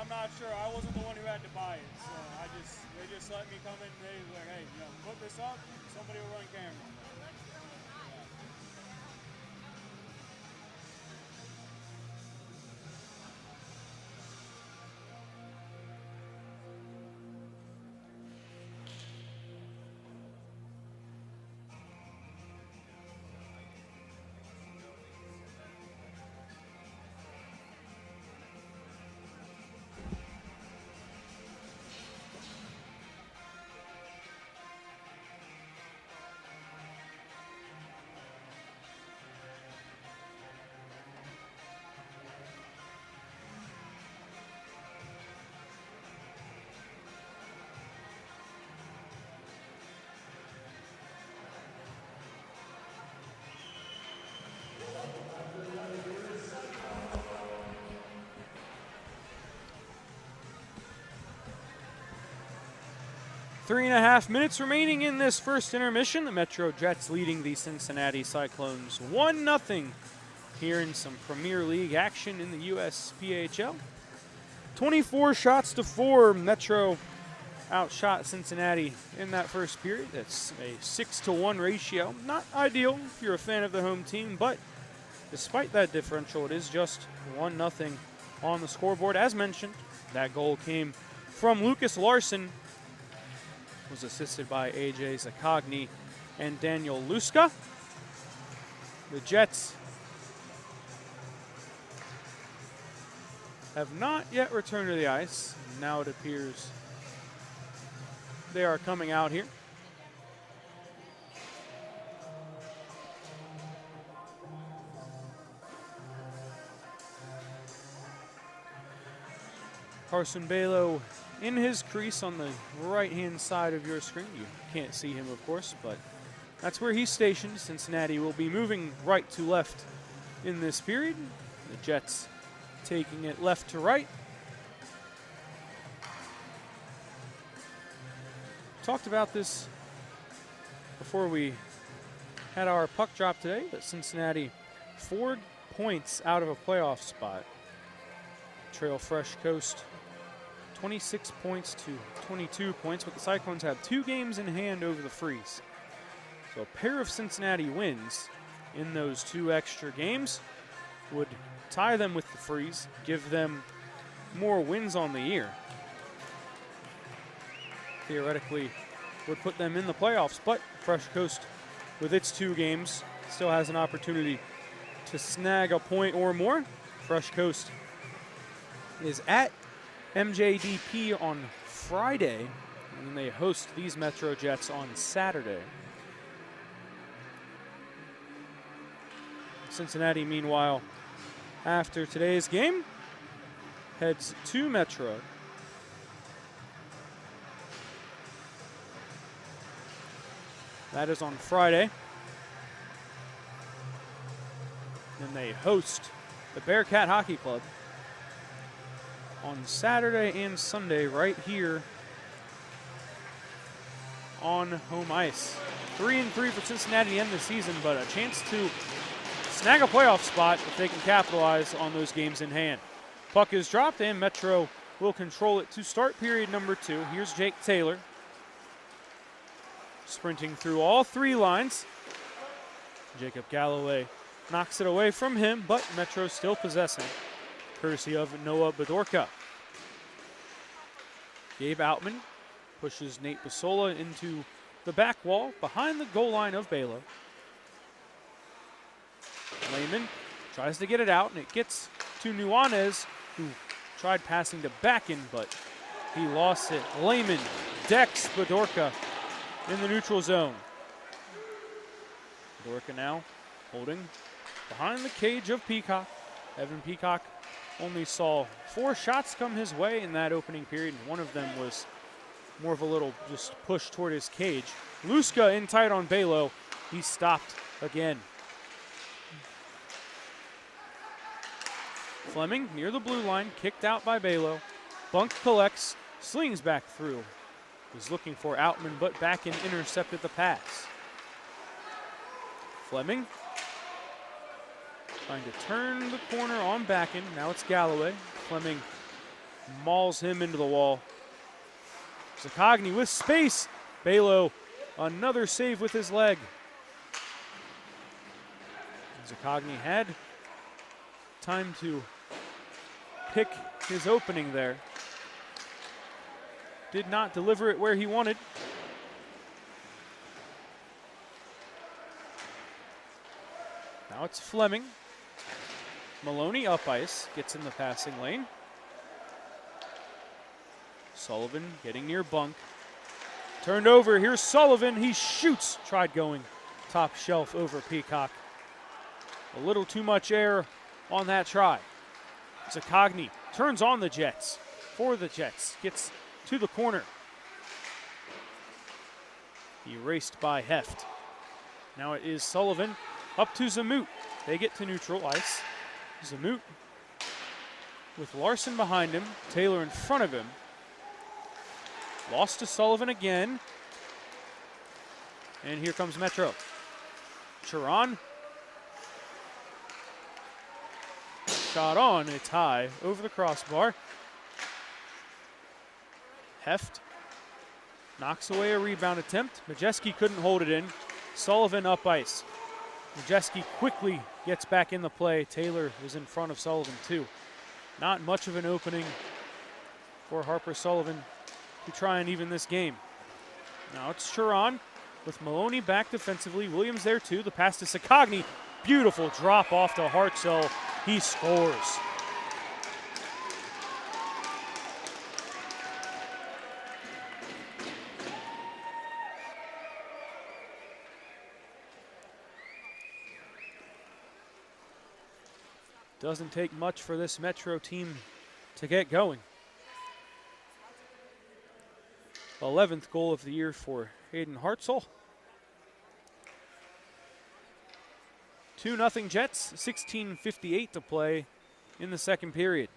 I'm not sure. I wasn't the one who had to buy it, so they just let me come in. They were like, hey, put this up. Somebody will run camera. 3.5 minutes remaining in this first intermission. The MetroJets leading the Cincinnati Cyclones 1-0 here in some Premier League action in the USPHL. 24 shots to 4. Metro outshot Cincinnati in that first period. That's a 6-to-1 ratio. Not ideal if you're a fan of the home team, but despite that differential, it is just 1-0 on the scoreboard. As mentioned, that goal came from Lucas Larson, was assisted by AJ Zakogny and Daniel Luska. The Jets have not yet returned to the ice. Now it appears they are coming out here. Carson Balo in his crease on the right-hand side of your screen. You can't see him, of course, but that's where he's stationed. Cincinnati will be moving right to left in this period. The Jets taking it left to right. Talked about this before we had our puck drop today, but Cincinnati 4 points out of a playoff spot. Trail Fresh Coast 26 points to 22 points, but the Cyclones have 2 games in hand over the Freeze. So a pair of Cincinnati wins in those 2 extra games would tie them with the Freeze, give them more wins on the year. Theoretically would put them in the playoffs, but Fresh Coast with its 2 games still has an opportunity to snag a point or more. Fresh Coast is at MJDP on Friday, and they host these MetroJets on Saturday. Cincinnati, meanwhile, after today's game, heads to Metro. That is on Friday. And they host the Bearcat Hockey Club on Saturday and Sunday right here on home ice. 3-3 for Cincinnati to end the season, but a chance to snag a playoff spot if they can capitalize on those games in hand. Puck is dropped and Metro will control it to start period number 2. Here's Jake Taylor sprinting through all 3 lines. Jacob Galloway knocks it away from him, but Metro still possessing, courtesy of Noah Bedorka. Gabe Outman pushes Nate Basola into the back wall behind the goal line of Balo. Lehman tries to get it out, and it gets to Nuanez, who tried passing to Backen, but he lost it. Lehman decks Bedorka in the neutral zone. Bedorka now holding behind the cage of Peacock. Evan Peacock only saw 4 shots come his way in that opening period. One of them was more of a little just push toward his cage. Luska in tight on Balo. He stopped again. Fleming near the blue line, kicked out by Balo. Bunk collects, slings back through. Was looking for Outman, but Backen intercepted the pass. Fleming trying to turn the corner on Backen. Now it's Galloway. Fleming mauls him into the wall. Zaccagni with space. Balo, another save with his leg. Zaccagni had time to pick his opening there. Did not deliver it where he wanted. Now it's Fleming. Maloney up ice, gets in the passing lane. Sullivan getting near bunk. Turned over, here's Sullivan, he shoots. Tried going top shelf over Peacock. A little too much air on that try. Zaccagni turns on the Jets, for the Jets, gets to the corner. Erased by Heft. Now it is Sullivan up to Zamut. They get to neutral ice. Zamut with Larson behind him, Taylor in front of him. Lost to Sullivan again. And here comes Metro. Charon. Shot on, it's high over the crossbar. Heft knocks away a rebound attempt. Majeski couldn't hold it in. Sullivan up ice. Majeski quickly gets back in the play. Taylor was in front of Sullivan too. Not much of an opening for Harper Sullivan to try and even this game. Now it's Charon with Maloney back defensively. Williams there too. The pass to Zaccagni. Beautiful drop off to Hartzell. He scores. Doesn't take much for this Metro team to get going. 11th goal of the year for Hayden Hartzell. 2-0 Jets, 16:58 to play in the second period.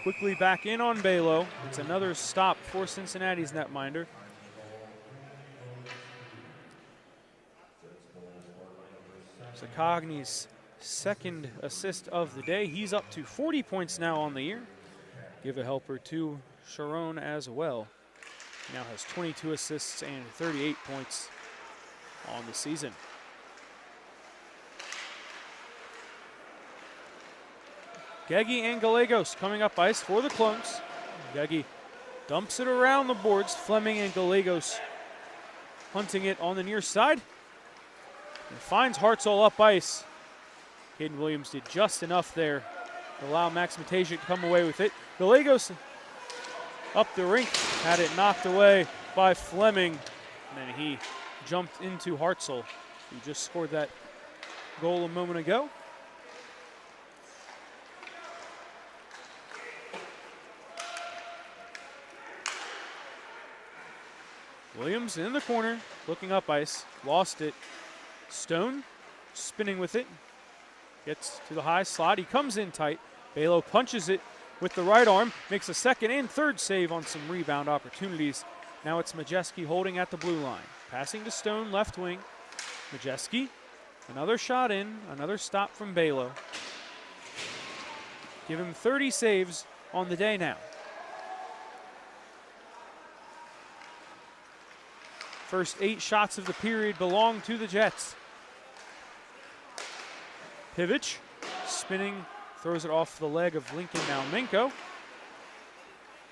Quickly back in on Balo. It's another stop for Cincinnati's netminder. Zaccagni's second assist of the day. He's up to 40 points now on the year. Give a helper to Sharon as well. He now has 22 assists and 38 points on the season. Gegi and Gallegos coming up ice for the Clones. Gegi dumps it around the boards. Fleming and Gallegos hunting it on the near side. And finds Hartzell up ice. Caden Williams did just enough there to allow Max Matejik to come away with it. Gallegos up the rink, had it knocked away by Fleming. And then he jumped into Hartzell, who just scored that goal a moment ago. Williams in the corner, looking up ice, lost it. Stone spinning with it, gets to the high slot. He comes in tight. Balo punches it with the right arm, makes a second and third save on some rebound opportunities. Now it's Majeski holding at the blue line. Passing to Stone, left wing. Majeski, another shot in, another stop from Balo. Give him 30 saves on the day now. First 8 shots of the period belong to the Jets. Pivic, spinning, throws it off the leg of Lincoln Malmenko.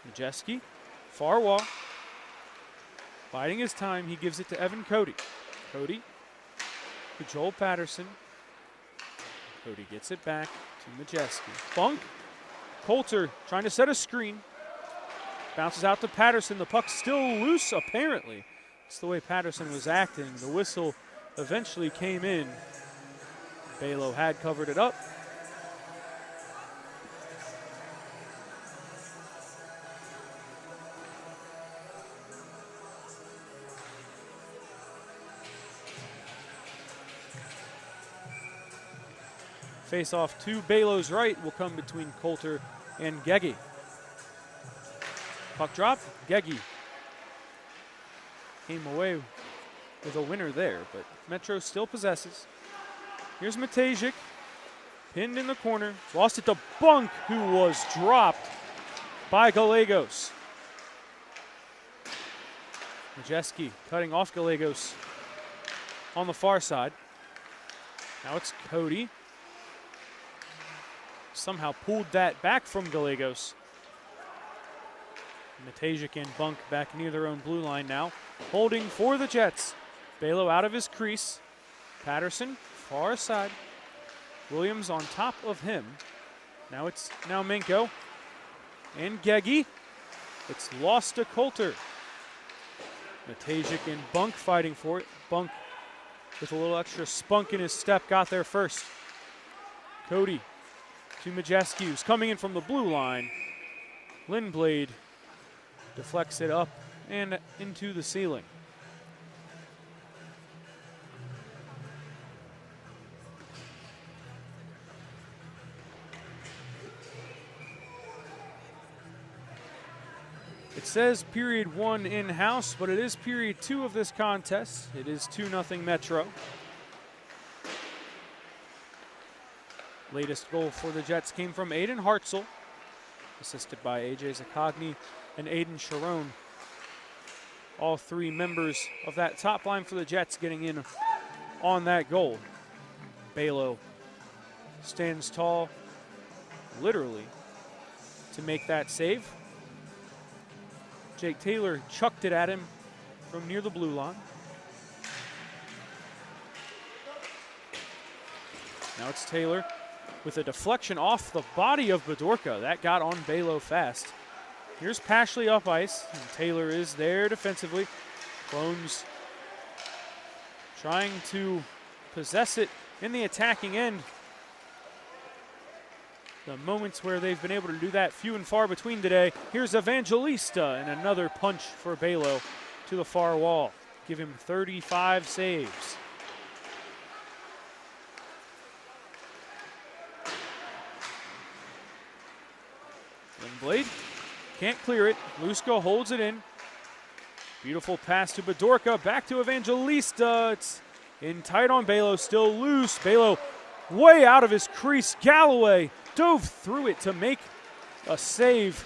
Majeski, far wall. Biding his time, he gives it to Evan Cody. Cody to Joel Patterson. Cody gets it back to Majeski. Bunk, Coulter trying to set a screen. Bounces out to Patterson, the puck's still loose apparently. It's the way Patterson was acting. The whistle eventually came in. Balo had covered it up. Face off to Balo's right will come between Coulter and Gegi. Puck drop, Gegi came away with a winner there, but Metro still possesses. Here's Matejik, pinned in the corner, lost it to Bunk, who was dropped by Gallegos. Majeski cutting off Gallegos on the far side. Now it's Cody. Somehow pulled that back from Gallegos. Matejik and Bunk back near their own blue line now. Holding for the Jets. Balo out of his crease. Patterson far side. Williams on top of him. Now it's Minko and Gegi. It's lost to Coulter. Matejik and Bunk fighting for it. Bunk with a little extra spunk in his step got there first. Cody to Majeski, who's coming in from the blue line. Lindblad deflects it up and into the ceiling. It says period 1 in-house, but it is period 2 of this contest. It is 2-0 Metro. Latest goal for the Jets came from Aiden Hartzell, assisted by AJ Zakogny and Aiden Sharon. All three members of that top line for the Jets getting in on that goal. Balo stands tall, literally, to make that save. Jake Taylor chucked it at him from near the blue line. Now it's Taylor with a deflection off the body of Bedorka. That got on Balo fast. Here's Pashley up ice, and Taylor is there defensively. Clones trying to possess it in the attacking end. The moments where they've been able to do that few and far between today. Here's Evangelista and another punch for Balo to the far wall. Give him 35 saves. Lindblad can't clear it. Lusko holds it in. Beautiful pass to Bedorka. Back to Evangelista. It's in tight on Balo. Still loose. Balo way out of his crease. Galloway dove through it to make a save.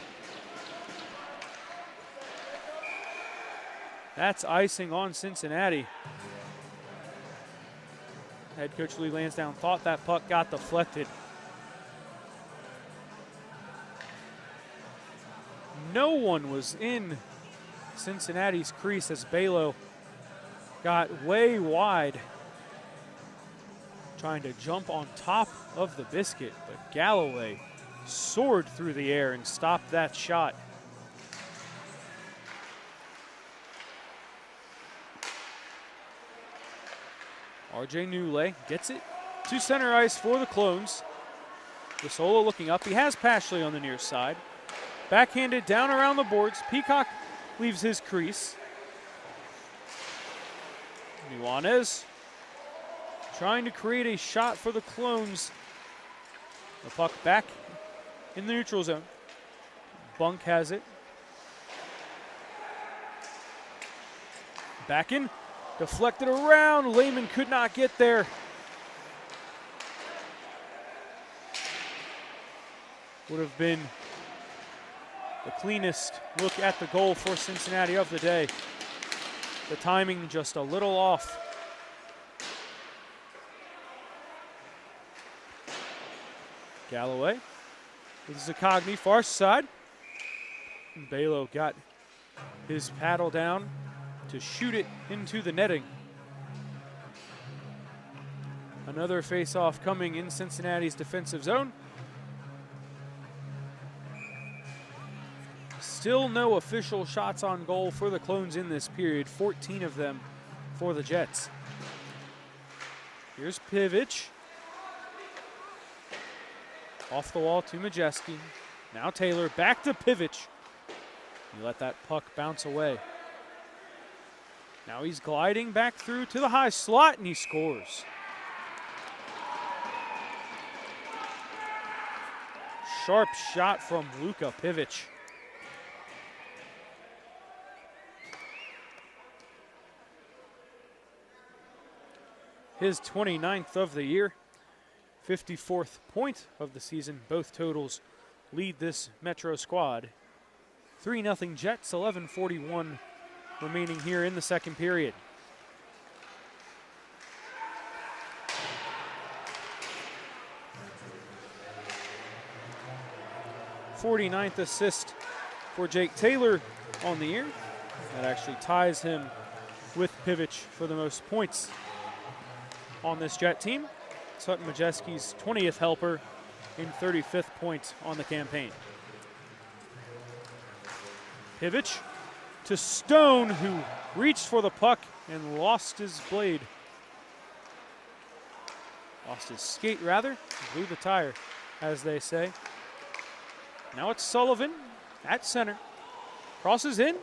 That's icing on Cincinnati. Head coach Lee Lansdowne thought that puck got deflected. No one was in Cincinnati's crease as Balo got way wide, trying to jump on top of the biscuit, but Galloway soared through the air and stopped that shot. RJ Newley gets it to center ice for the Clones. Gasola looking up. He has Pashley on the near side. Backhanded down around the boards. Peacock leaves his crease. Nuanez trying to create a shot for the Clones. The puck back in the neutral zone. Bunk has it. Back in. Deflected around. Lehman could not get there. Would have been the cleanest look at the goal for Cincinnati of the day. The timing just a little off. Galloway with Zakogny, far side. And Balo got his paddle down to shoot it into the netting. Another face-off coming in Cincinnati's defensive zone. Still no official shots on goal for the Clones in this period, 14 of them for the Jets. Here's Pivic. Off the wall to Majeski. Now Taylor back to Pivic. He let that puck bounce away. Now he's gliding back through to the high slot and he scores. Sharp shot from Luka Pivic. his 29th of the year, 54th point of the season. Both totals lead this Metro squad. 3-0 Jets, 11:41 remaining here in the second period. '49th assist for Jake Taylor on the year. That actually ties him with Pivich for the most points on this Jet team. Sutton Majeski's 20th helper and 35th point on the campaign. Pivich to Stone, who reached for the puck and lost his blade. Lost his skate, rather. Blew the tire, as they say. Now it's Sullivan at center. Crosses in.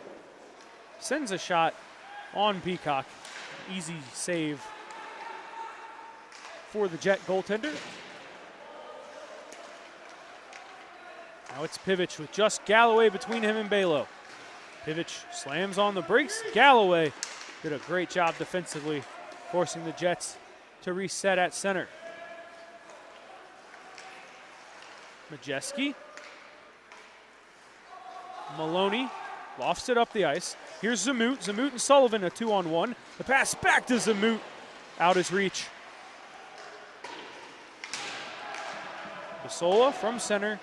Sends a shot on Peacock. Easy save for the Jet goaltender. Now it's Pivich with just Galloway between him and Balo. Pivich slams on the brakes. Galloway did a great job defensively, forcing the Jets to reset at center. Majeski. Maloney lofts it up the ice. Here's Zamut. Zamut and Sullivan, a 2-on-1. The pass back to Zamut. Out his reach. Basola from center.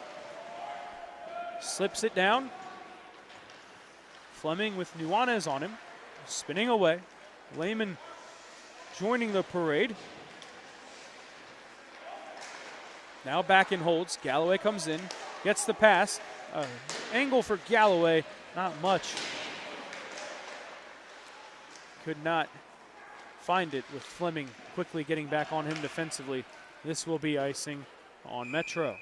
Slips it down. Fleming with Nuanez on him. Spinning away. Lehman joining the parade. Now back in holds. Galloway comes in. Gets the pass. Angle for Galloway. Not much. Could not find it with Fleming quickly getting back on him defensively. This will be icing on Metro.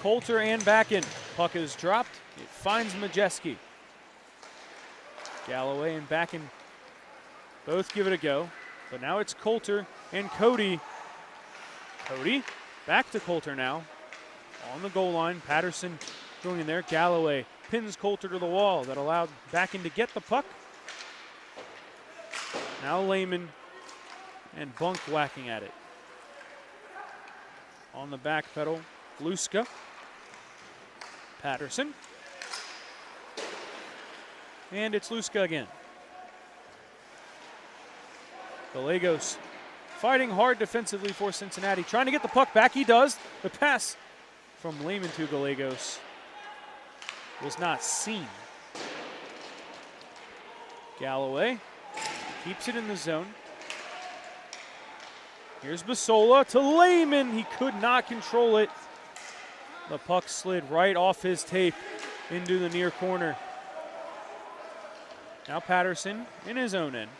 Coulter and Backen. Puck is dropped. It finds Majeski. Galloway and Backen both give it a go. But now it's Coulter and Cody. Cody back to Coulter now. On the goal line. Patterson going in there. Galloway pins Coulter to the wall. That allowed Backen to get the puck. Now Lehman and Bunk whacking at it. On the back pedal, Luska. Patterson. And it's Luska again. Gallegos fighting hard defensively for Cincinnati. Trying to get the puck back. He does. The pass from Lehman to Gallegos was not seen. Galloway keeps it in the zone. Here's Basola to Lehman. He could not control it. The puck slid right off his tape into the near corner. Now Patterson in his own end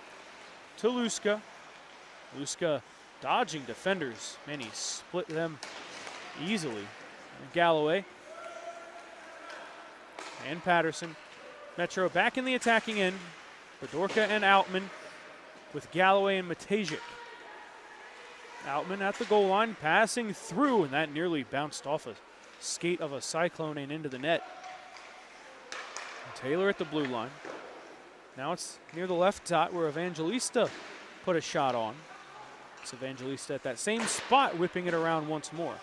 to Luska. Luska dodging defenders. Man, he split them easily. And Galloway and Patterson. Metro back in the attacking end. Fedorka and Outman with Galloway and Matejik. Outman at the goal line, passing through, and that nearly bounced off a skate of a Cyclone and into the net. And Taylor at the blue line. Now it's near the left dot where Evangelista put a shot on. It's Evangelista at that same spot, whipping it around once more.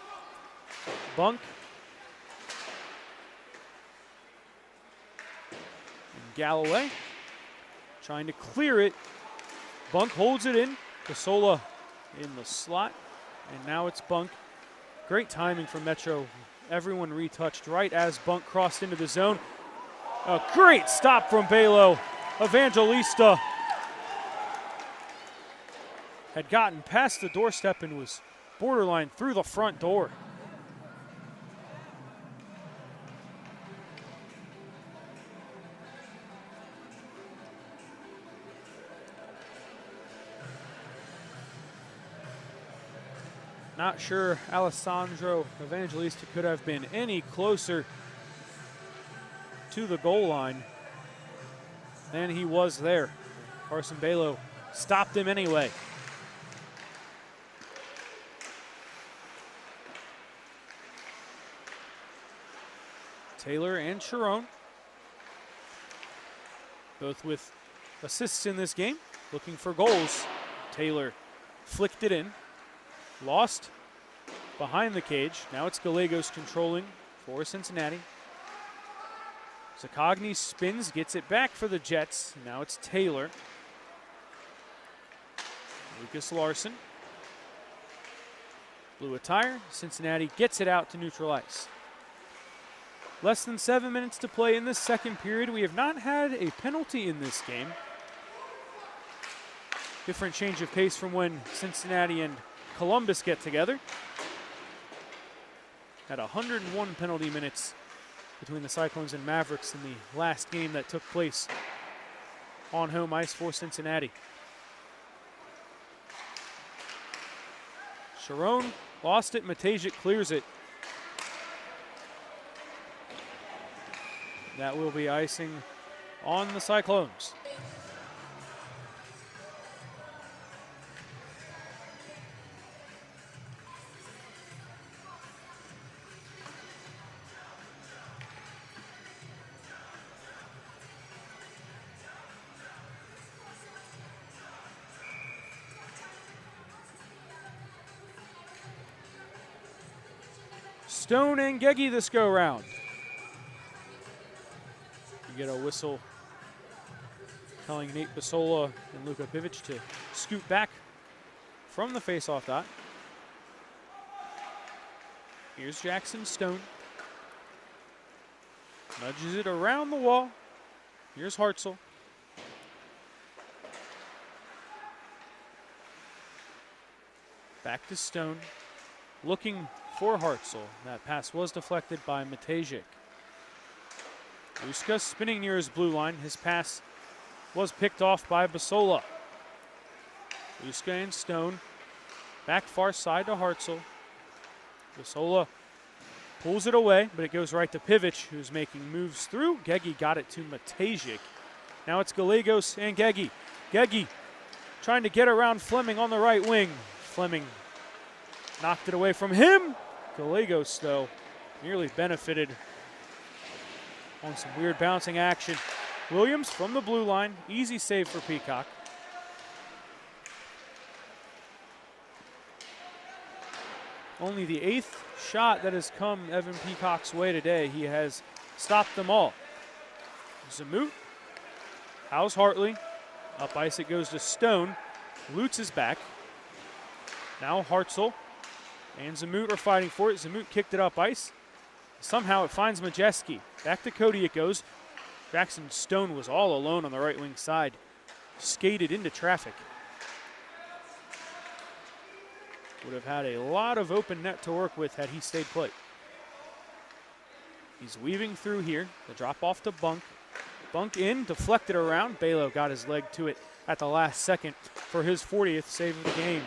Bunk. And Galloway trying to clear it. Bunk holds it in. Basola in the slot, and now it's Bunk. Great timing from Metro. Everyone retouched right as Bunk crossed into the zone. A great stop from Balo. Evangelista had gotten past the doorstep and was borderline through the front door. Not sure Alessandro Evangelista could have been any closer to the goal line. than he was there. Carson Balo stopped him anyway. Taylor and Sharon, both with assists in this game, looking for goals. Taylor flicked it in, lost behind the cage. Now it's Gallegos controlling for Cincinnati. Zakogny spins, gets it back for the Jets. Now it's Taylor. Lucas Larson. Blew a tire. Cincinnati gets it out to neutral ice. Less than 7 minutes to play in this second period. We have not had a penalty in this game. Different change of pace from when Cincinnati and Columbus get together. Had 101 penalty minutes between the Cyclones and Mavericks in the last game that took place on home ice for Cincinnati. Sharon lost it. Matajic clears it. That will be icing on the Cyclones. Stone and Geggy this go round. You get a whistle telling Nate Basola and Luka Pivic to scoot back from the faceoff dot. Here's Jackson Stone. Nudges it around the wall. Here's Hartzell. Back to Stone. Looking for Hartzell. That pass was deflected by Matajic. Uska spinning near his blue line. His pass was picked off by Basola. Uska and Stone back far side to Hartzell. Basola pulls it away, but it goes right to Pivic, who's making moves through. Geggy got it to Matajic. Now it's Gallegos and Geggy. Geggy trying to get around Fleming on the right wing. Fleming knocked it away from him. Gallegos, though, nearly benefited on some weird bouncing action. Williams from the blue line. Easy save for Peacock. Only the 8th shot that has come Evan Peacock's way today. He has stopped them all. Zamut. Howes Hartley. Up ice it goes to Stone. Lutz is back. Now Hartzell and Zamut are fighting for it. Zamut kicked it up ice. Somehow it finds Majeski. Back to Cody it goes. Jackson Stone was all alone on the right wing side. Skated into traffic. Would have had a lot of open net to work with had he stayed put. He's weaving through here. The drop off to Bunk. Bunk in, deflected around. Balo got his leg to it at the last second for his 40th save of the game.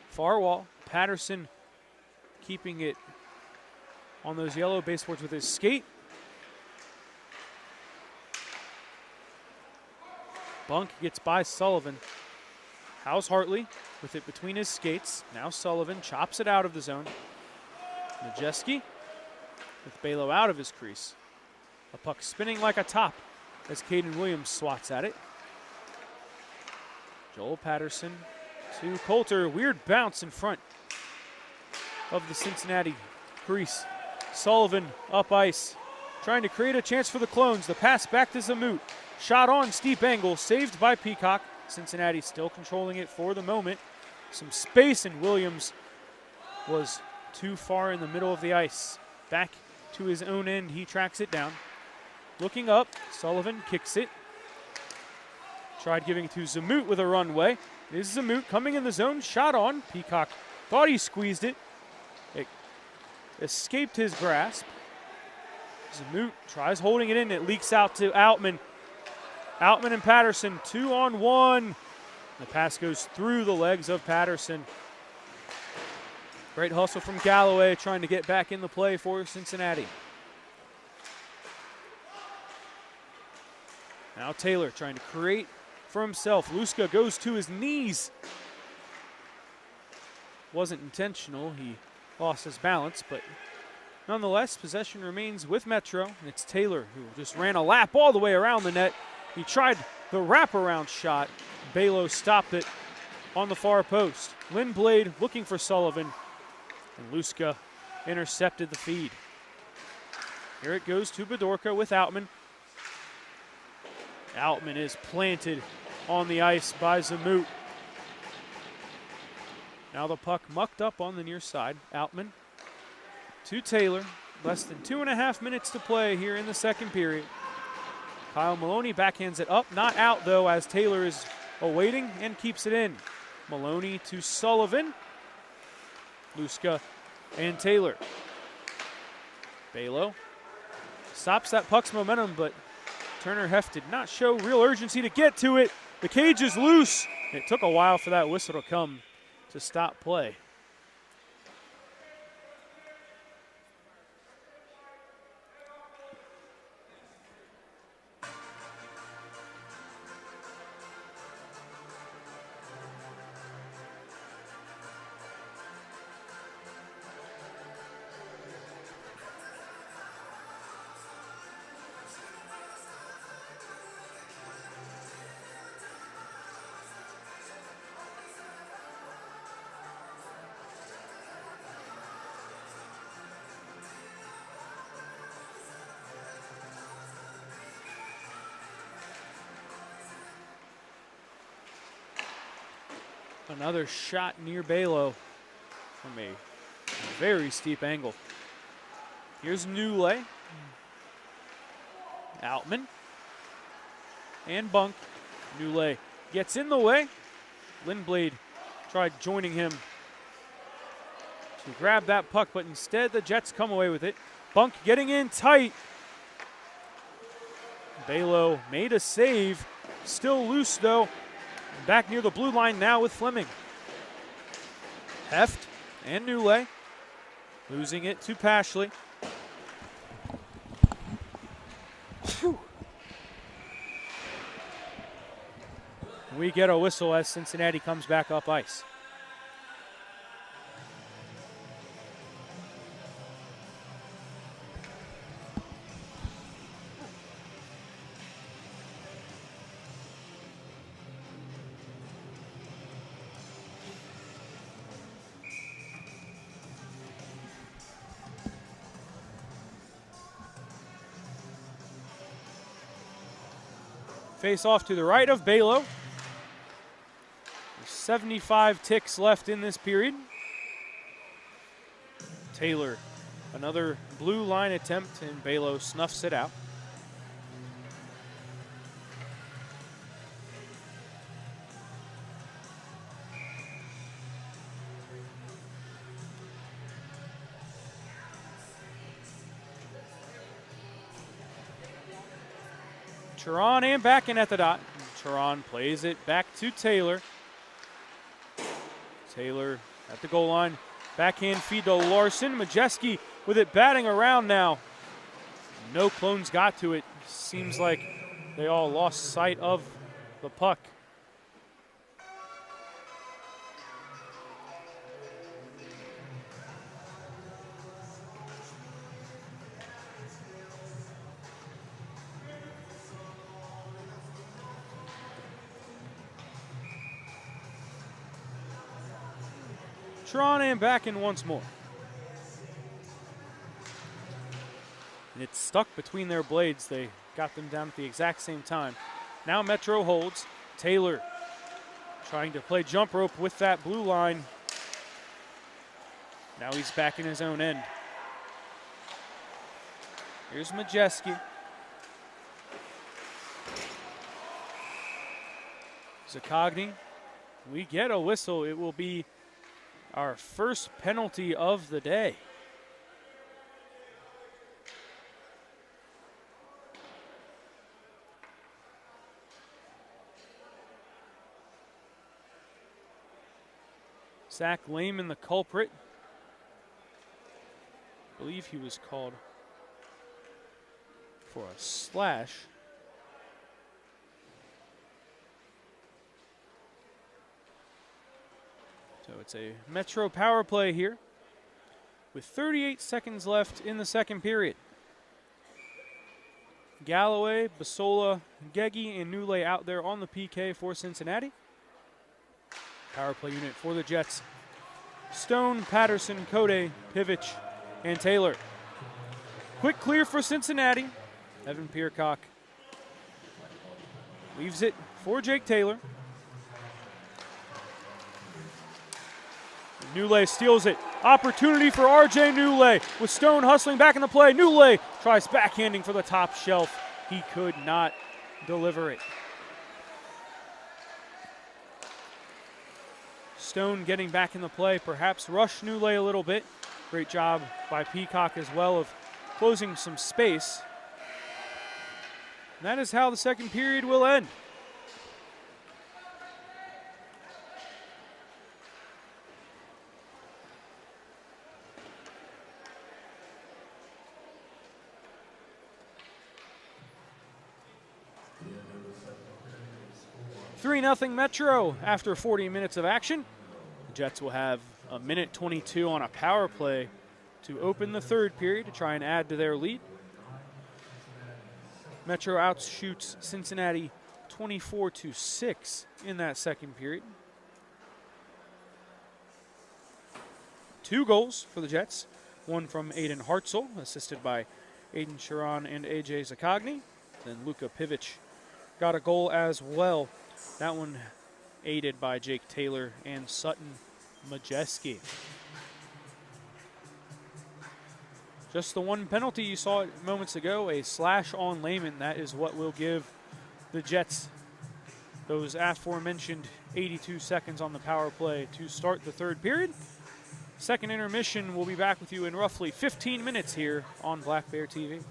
Far wall. Patterson keeping it on those yellow baseboards with his skate. Bunk gets by Sullivan. Howes Hartley with it between his skates. Now Sullivan chops it out of the zone. Majeski with Balo out of his crease. A puck spinning like a top as Caden Williams swats at it. Joel Patterson to Coulter. Weird bounce in front of the Cincinnati crease. Sullivan up ice, trying to create a chance for the Clones. The pass back to Zamut. Shot on, steep angle, saved by Peacock. Cincinnati still controlling it for the moment. Some space, and Williams was too far in the middle of the ice. Back to his own end, he tracks it down. Looking up, Sullivan kicks it. Tried giving to Zamut with a runway. It is Zamut coming in the zone, shot on. Peacock thought he squeezed it. It escaped his grasp. Zamut tries holding it in. It leaks out to Outman. Outman and Patterson, 2-on-1. The pass goes through the legs of Patterson. Great hustle from Galloway trying to get back in the play for Cincinnati. Now Taylor trying to create for himself. Luska goes to his knees. Wasn't intentional. He lost his balance, but nonetheless, possession remains with Metro. And it's Taylor who just ran a lap all the way around the net. He tried the wraparound shot. Balo stopped it on the far post. Lindblade looking for Sullivan, and Luska intercepted the feed. Here it goes to Bedorka with Outman. Outman is planted on the ice by Zamut. Now the puck mucked up on the near side. Outman to Taylor. Less than 2.5 minutes to play here in the second period. Kyle Maloney backhands it up. Not out, though, as Taylor is awaiting and keeps it in. Maloney to Sullivan. Luska and Taylor. Balo stops that puck's momentum, but Turner Heft did not show real urgency to get to it. The cage is loose. It took a while for that whistle to come to stop play. Another shot near Balo from a very steep angle. Here's Newlay. Outman. And Bunk. Newlay gets in the way. Lindblade tried joining him to grab that puck, but instead the Jets come away with it. Bunk getting in tight. Balo made a save. Still loose, though. Back near the blue line now with Fleming. Heft and Newlay losing it to Pashley. We get a whistle as Cincinnati comes back up ice. Face off to the right of Balo. 75 ticks left in this period. Taylor, another blue line attempt, and Balo snuffs it out. Turan and back in at the dot. Turan plays it back to Taylor. Taylor at the goal line. Backhand feed to Larson. Majeski with it batting around now. No Clones got to it. Seems like they all lost sight of the puck. Tron and back in once more. It's stuck between their blades. They got them down at the exact same time. Now Metro holds. Taylor trying to play jump rope with that blue line. Now he's back in his own end. Here's Majeski. Zakogny. We get a whistle. It will be our first penalty of the day. Zach Lehman, the culprit. I believe he was called for a slash. So it's a Metro power play here with 38 seconds left in the second period. Galloway, Basola, Geggy, and Newlay out there on the PK for Cincinnati. Power play unit for the Jets. Stone, Patterson, Code, Pivich, and Taylor. Quick clear for Cincinnati. Evan Pearcock leaves it for Jake Taylor. Newlay steals it. Opportunity for RJ Newlay with Stone hustling back in the play. Newlay tries backhanding for the top shelf. He could not deliver it. Stone getting back in the play, perhaps rush Newlay a little bit. Great job by Peacock as well of closing some space. And that is how the second period will end. (3-0) Metro after 40 minutes of action. The Jets will have a minute 22 on a power play to open the third period to try and add to their lead. Metro outshoots Cincinnati 24-6 in that second period. 2 goals for the Jets. One from Aiden Hartzell, assisted by Aiden Sharon and AJ Zakogny. Then Luka Pivich got a goal as well. That one aided by Jake Taylor and Sutton Majeski. Just the one penalty you saw moments ago, a slash on Lehman. That is what will give the Jets those aforementioned 82 seconds on the power play to start the third period. Second intermission, we'll be back with you in roughly 15 minutes here on Black Bear TV.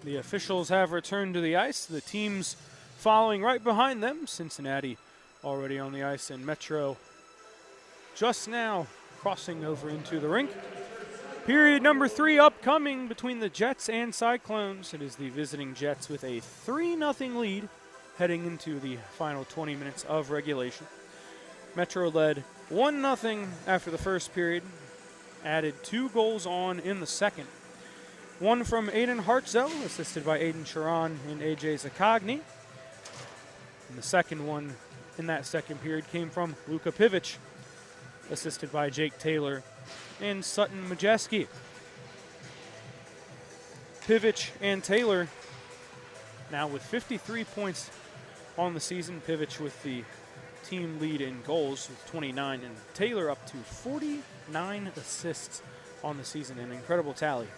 The officials have returned to the ice. The teams following right behind them. Cincinnati already on the ice, and Metro just now crossing over into the rink. Period number 3 upcoming between the Jets and Cyclones. It is the visiting Jets with a 3-0 lead heading into the final 20 minutes of regulation. Metro led 1-0 after the first period, added 2 goals on in the second. One from Aiden Hartzel, assisted by Aiden Sharon and AJ Zakogny. And the second one in that second period came from Luka Pivic, assisted by Jake Taylor and Sutton Majeski. Pivic and Taylor now with 53 points on the season. Pivic with the team lead in goals with 29, and Taylor up to 49 assists on the season, an incredible tally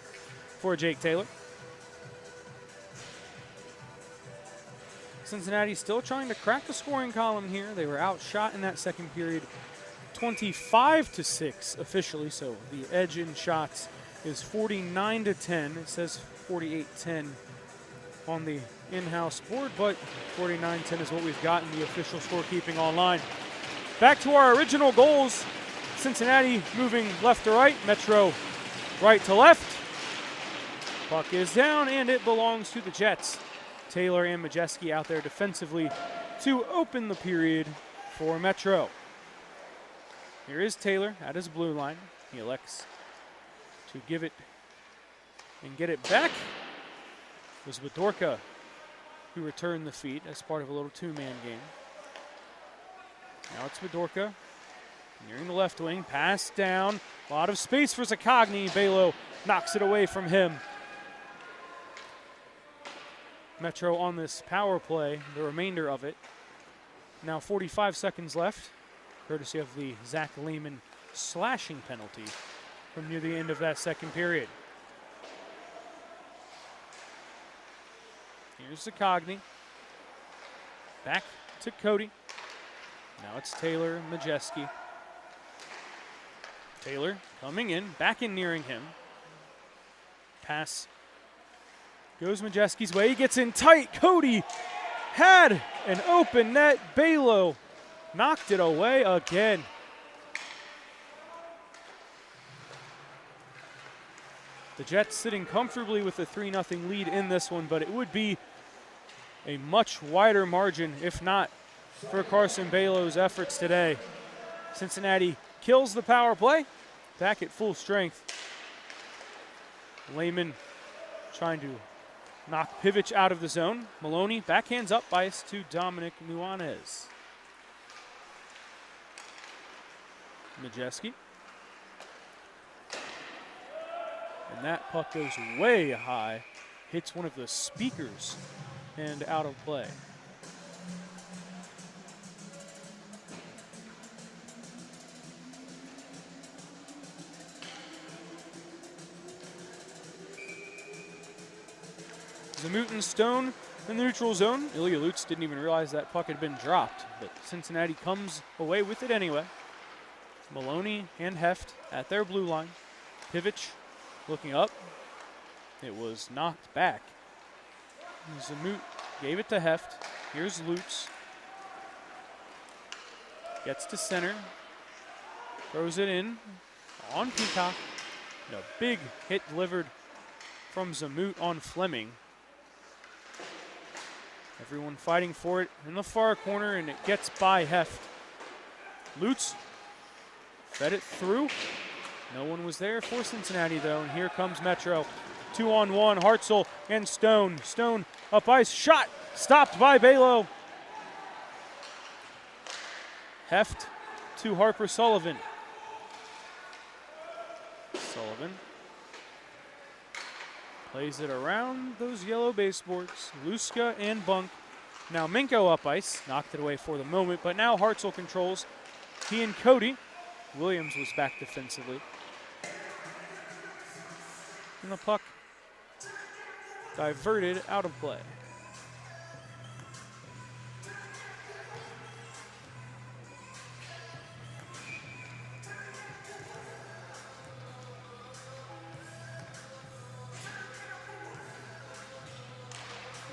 for Jake Taylor. Cincinnati still trying to crack the scoring column here. They were outshot in that second period 25-6 officially, so the edge in shots is 49-10. It says 48-10 on the in-house board, but 49-10 is what we've got in the official scorekeeping online. Back to our original goals. Cincinnati moving left to right, Metro right to left. Puck is down, and it belongs to the Jets. Taylor and Majeski out there defensively to open the period for Metro. Here is Taylor at his blue line. He elects to give it and get it back. It was Bedorka who returned the feed as part of a little two-man game. Now it's Bedorka nearing the left wing. Pass down. A lot of space for Zakogny. Belo knocks it away from him. Metro on this power play, the remainder of it. Now 45 seconds left, courtesy of the Zach Lehman slashing penalty from near the end of that second period. Here's Zakogny. Back to Cody. Now it's Taylor and Majeski. Taylor coming in, back in nearing him. Pass goes Majeski's way. He gets in tight. Cody had an open net. Belo knocked it away again. The Jets sitting comfortably with a 3-0 lead in this one, but it would be a much wider margin if not for Carson Belo's efforts today. Cincinnati kills the power play, back at full strength. Lehman trying to knock Pivic out of the zone. Maloney backhands up ice to Dominic Nuanez. Majeski. And that puck goes way high, hits one of the speakers, and out of play. Zamut and Stone in the neutral zone. Ilya Lutz didn't even realize that puck had been dropped, but Cincinnati comes away with it anyway. Maloney and Heft at their blue line. Pivic looking up. It was knocked back. Zamut gave it to Heft. Here's Lutz. Gets to center. Throws it in on Peacock. And a big hit delivered from Zamut on Fleming. Everyone fighting for it in the far corner, and it gets by Heft. Lutz fed it through. No one was there for Cincinnati, though, and here comes Metro. 2-on-1, Hartzell and Stone. Stone up ice, shot, stopped by Belo. Heft to Harper Sullivan. Sullivan plays it around those yellow baseboards. Luska and Bunk. Now Minko up ice, knocked it away for the moment, but now Hartzell controls. He and Cody. Williams was back defensively. And the puck diverted out of play.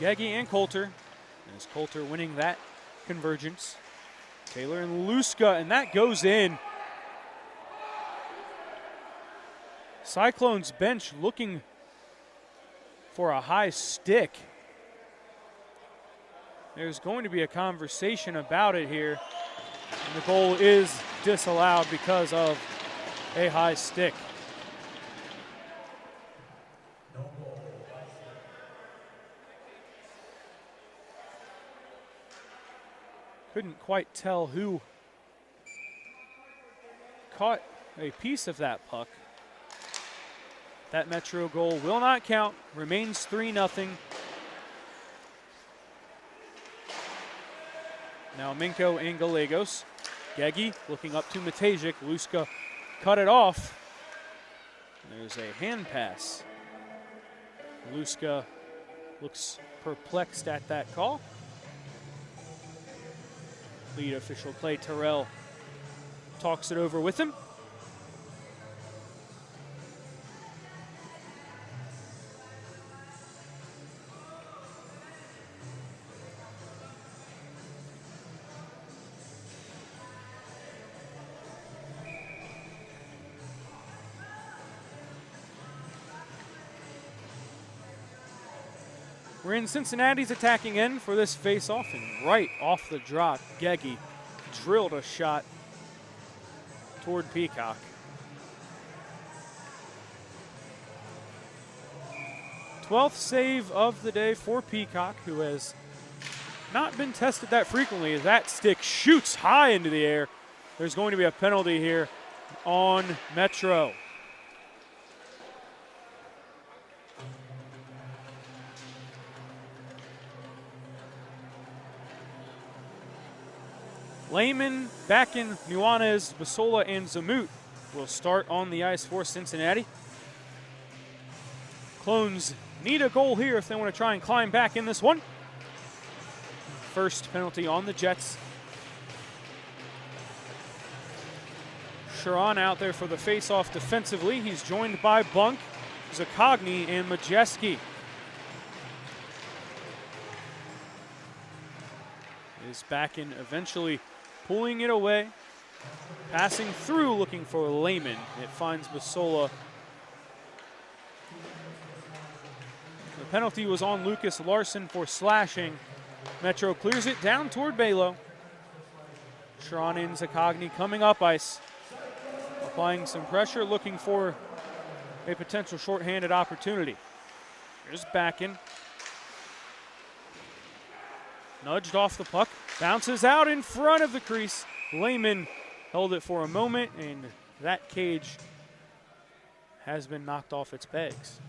Geggy and Coulter. And it's Coulter winning that convergence. Taylor and Luska, and that goes in. Cyclones bench looking for a high stick. There's going to be a conversation about it here. And the goal is disallowed because of a high stick. Couldn't quite tell who caught a piece of that puck. That Metro goal will not count. Remains 3-0. Now Minko and Gallegos. Geggy looking up to Matejik. Luska cut it off. There's a hand pass. Luska looks perplexed at that call. Lead official Clay Terrell talks it over with him. We're in Cincinnati's attacking end for this face-off, and right off the drop, Geggy drilled a shot toward Peacock. 12th save of the day for Peacock, who has not been tested that frequently as that stick shoots high into the air. There's going to be a penalty here on Metro. Lehman, Bakken, Nuanez, Basola, and Zamut will start on the ice for Cincinnati. Clones need a goal here if they want to try and climb back in this one. First penalty on the Jets. Sharon out there for the face-off defensively. He's joined by Bunk, Zakogny, and Majeski. Is Bakken eventually pulling it away, passing through, looking for Lehman. It finds Basola. The penalty was on Lucas Larson for slashing. Metro clears it down toward Balo. Sharon and Zakogny coming up ice, applying some pressure, looking for a potential shorthanded opportunity. Here's Bakken. Nudged off the puck, bounces out in front of the crease. Lehman held it for a moment, and that cage has been knocked off its pegs.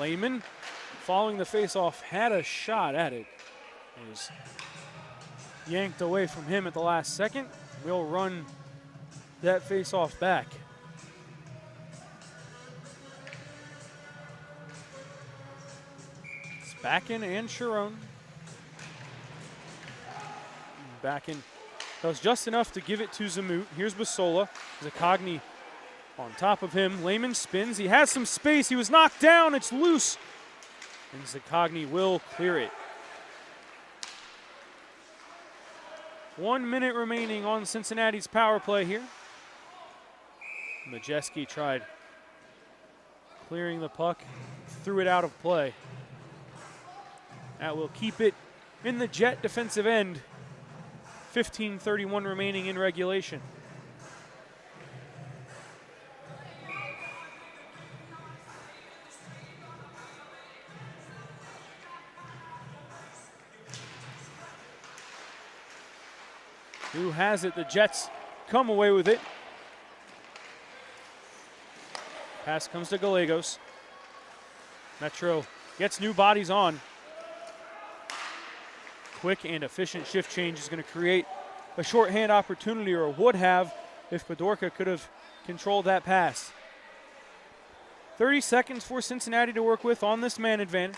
Lehman, following the faceoff, had a shot at it. It was yanked away from him at the last second. We'll run that faceoff back. It's Bakken and Sharon. Bakken does just enough to give it to Zamut. Here's Basola. Zakogny on top of him. Lehman spins. He has some space. He was knocked down. It's loose. And Zakogny will clear it. 1 minute remaining on Cincinnati's power play here. Majeski tried clearing the puck, threw it out of play. That will keep it in the Jet defensive end. 15:31 remaining in regulation. Who has it? The Jets come away with it. Pass comes to Gallegos. Metro gets new bodies on. Quick and efficient shift change is going to create a shorthand opportunity, or would have if Fedorka could have controlled that pass. 30 seconds for Cincinnati to work with on this man advantage.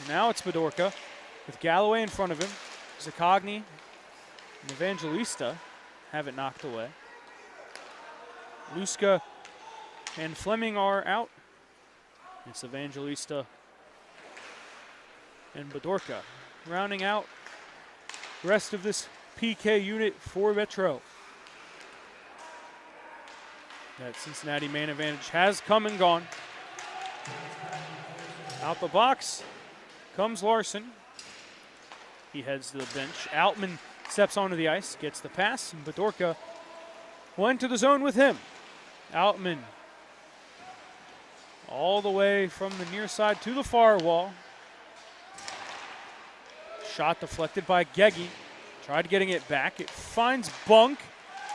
Now it's Bedorka with Galloway in front of him. Zaccagni and Evangelista have it knocked away. Luska and Fleming are out. It's Evangelista and Bedorka rounding out the rest of this PK unit for Metro. That Cincinnati man advantage has come and gone. Out the box comes Larson. He heads to the bench. Altman steps onto the ice, gets the pass, and Bedorka went to the zone with him. Altman all the way from the near side to the far wall. Shot deflected by Geggy. Tried getting it back. It finds Bunk.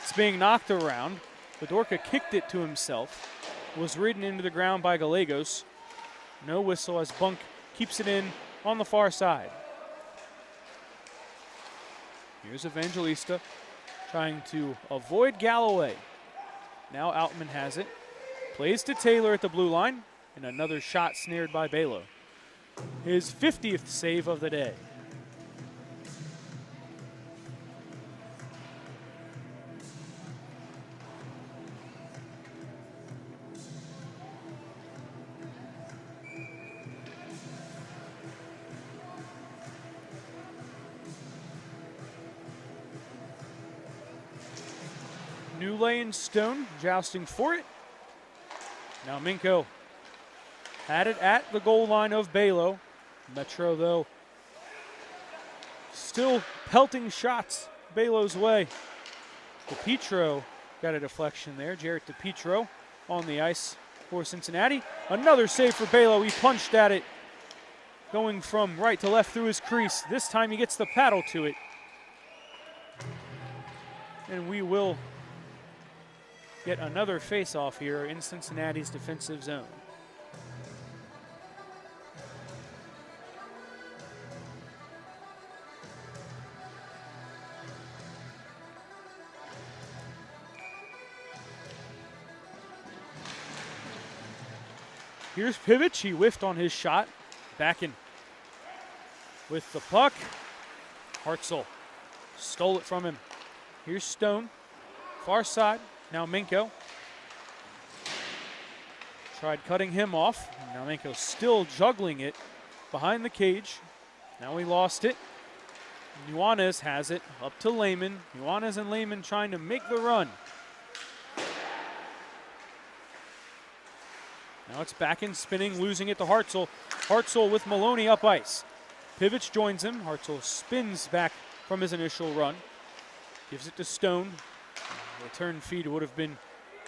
It's being knocked around. Bedorka kicked it to himself. Was ridden into the ground by Gallegos. No whistle as Bunk keeps it in on the far side. Here's Evangelista trying to avoid Galloway. Now Altman has it. Plays to Taylor at the blue line. And another shot snared by Balo. His 50th save of the day. Newlay and Stone jousting for it. Now Minko had it at the goal line of Balo. Metro, though, still pelting shots Balo's way. DePietro got a deflection there. Jarrett DePietro on the ice for Cincinnati. Another save for Balo. He punched at it, going from right to left through his crease. This time he gets the paddle to it. And we will get another face-off here in Cincinnati's defensive zone. Here's Pivich. He whiffed on his shot. Back in with the puck. Hartzell stole it from him. Here's Stone. Far side. Now Minko. Tried cutting him off. Now Minko still juggling it behind the cage. Now he lost it. Nuanez has it up to Lehman. Nuanez and Lehman trying to make the run. Now it's back in spinning, losing it to Hartzell. Hartzell with Maloney up ice. Pivich joins him. Hartzell spins back from his initial run. Gives it to Stone. Return feed would have been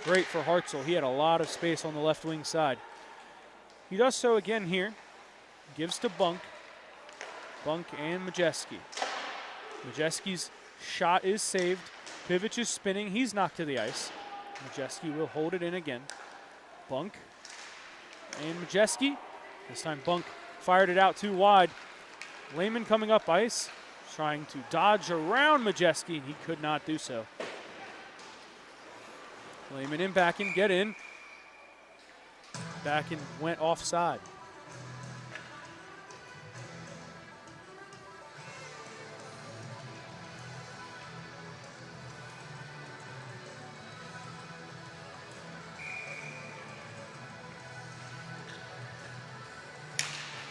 great for Hartzell. He had a lot of space on the left wing side. He does so again here. Gives to Bunk. Bunk and Majeski. Majeski's shot is saved. Pivich is spinning. He's knocked to the ice. Majeski will hold it in again. Bunk and Majeski. This time Bunk fired it out too wide. Lehman coming up ice, trying to dodge around Majeski. He could not do so. Lehman in, back in, get in. Back in, went offside.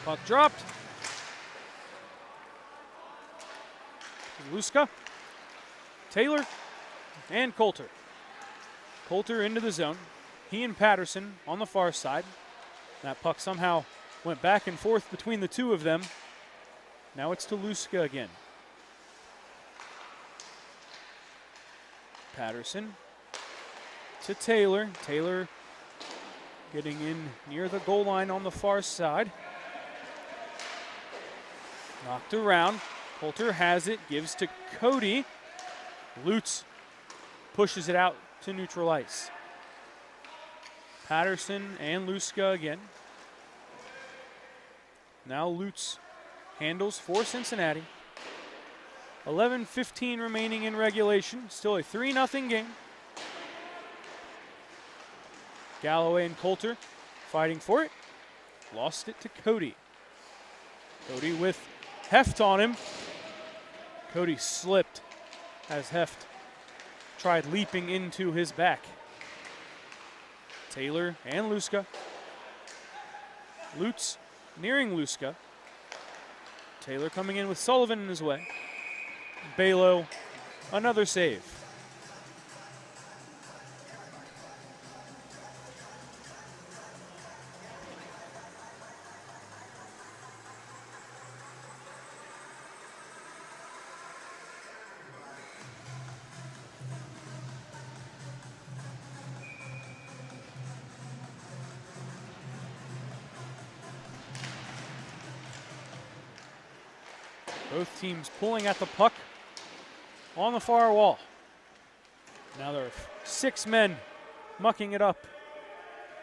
Puck dropped. Luska, Taylor, and Coulter. Coulter into the zone. He and Patterson on the far side. That puck somehow went back and forth between the two of them. Now it's to Luska again. Patterson to Taylor. Taylor getting in near the goal line on the far side. Knocked around. Coulter has it, gives to Cody. Lutz pushes it out to neutral ice. Patterson and Luska again. Now Lutz handles for Cincinnati. 11:15 remaining in regulation. Still a 3-0 game. Galloway and Coulter fighting for it. Lost it to Cody. Cody with Heft on him. Cody slipped as Heft tried leaping into his back. Taylor and Luska. Lutz nearing Luska. Taylor coming in with Sullivan in his way. Balo, another save. Both teams pulling at the puck on the far wall. Now there are 6 men mucking it up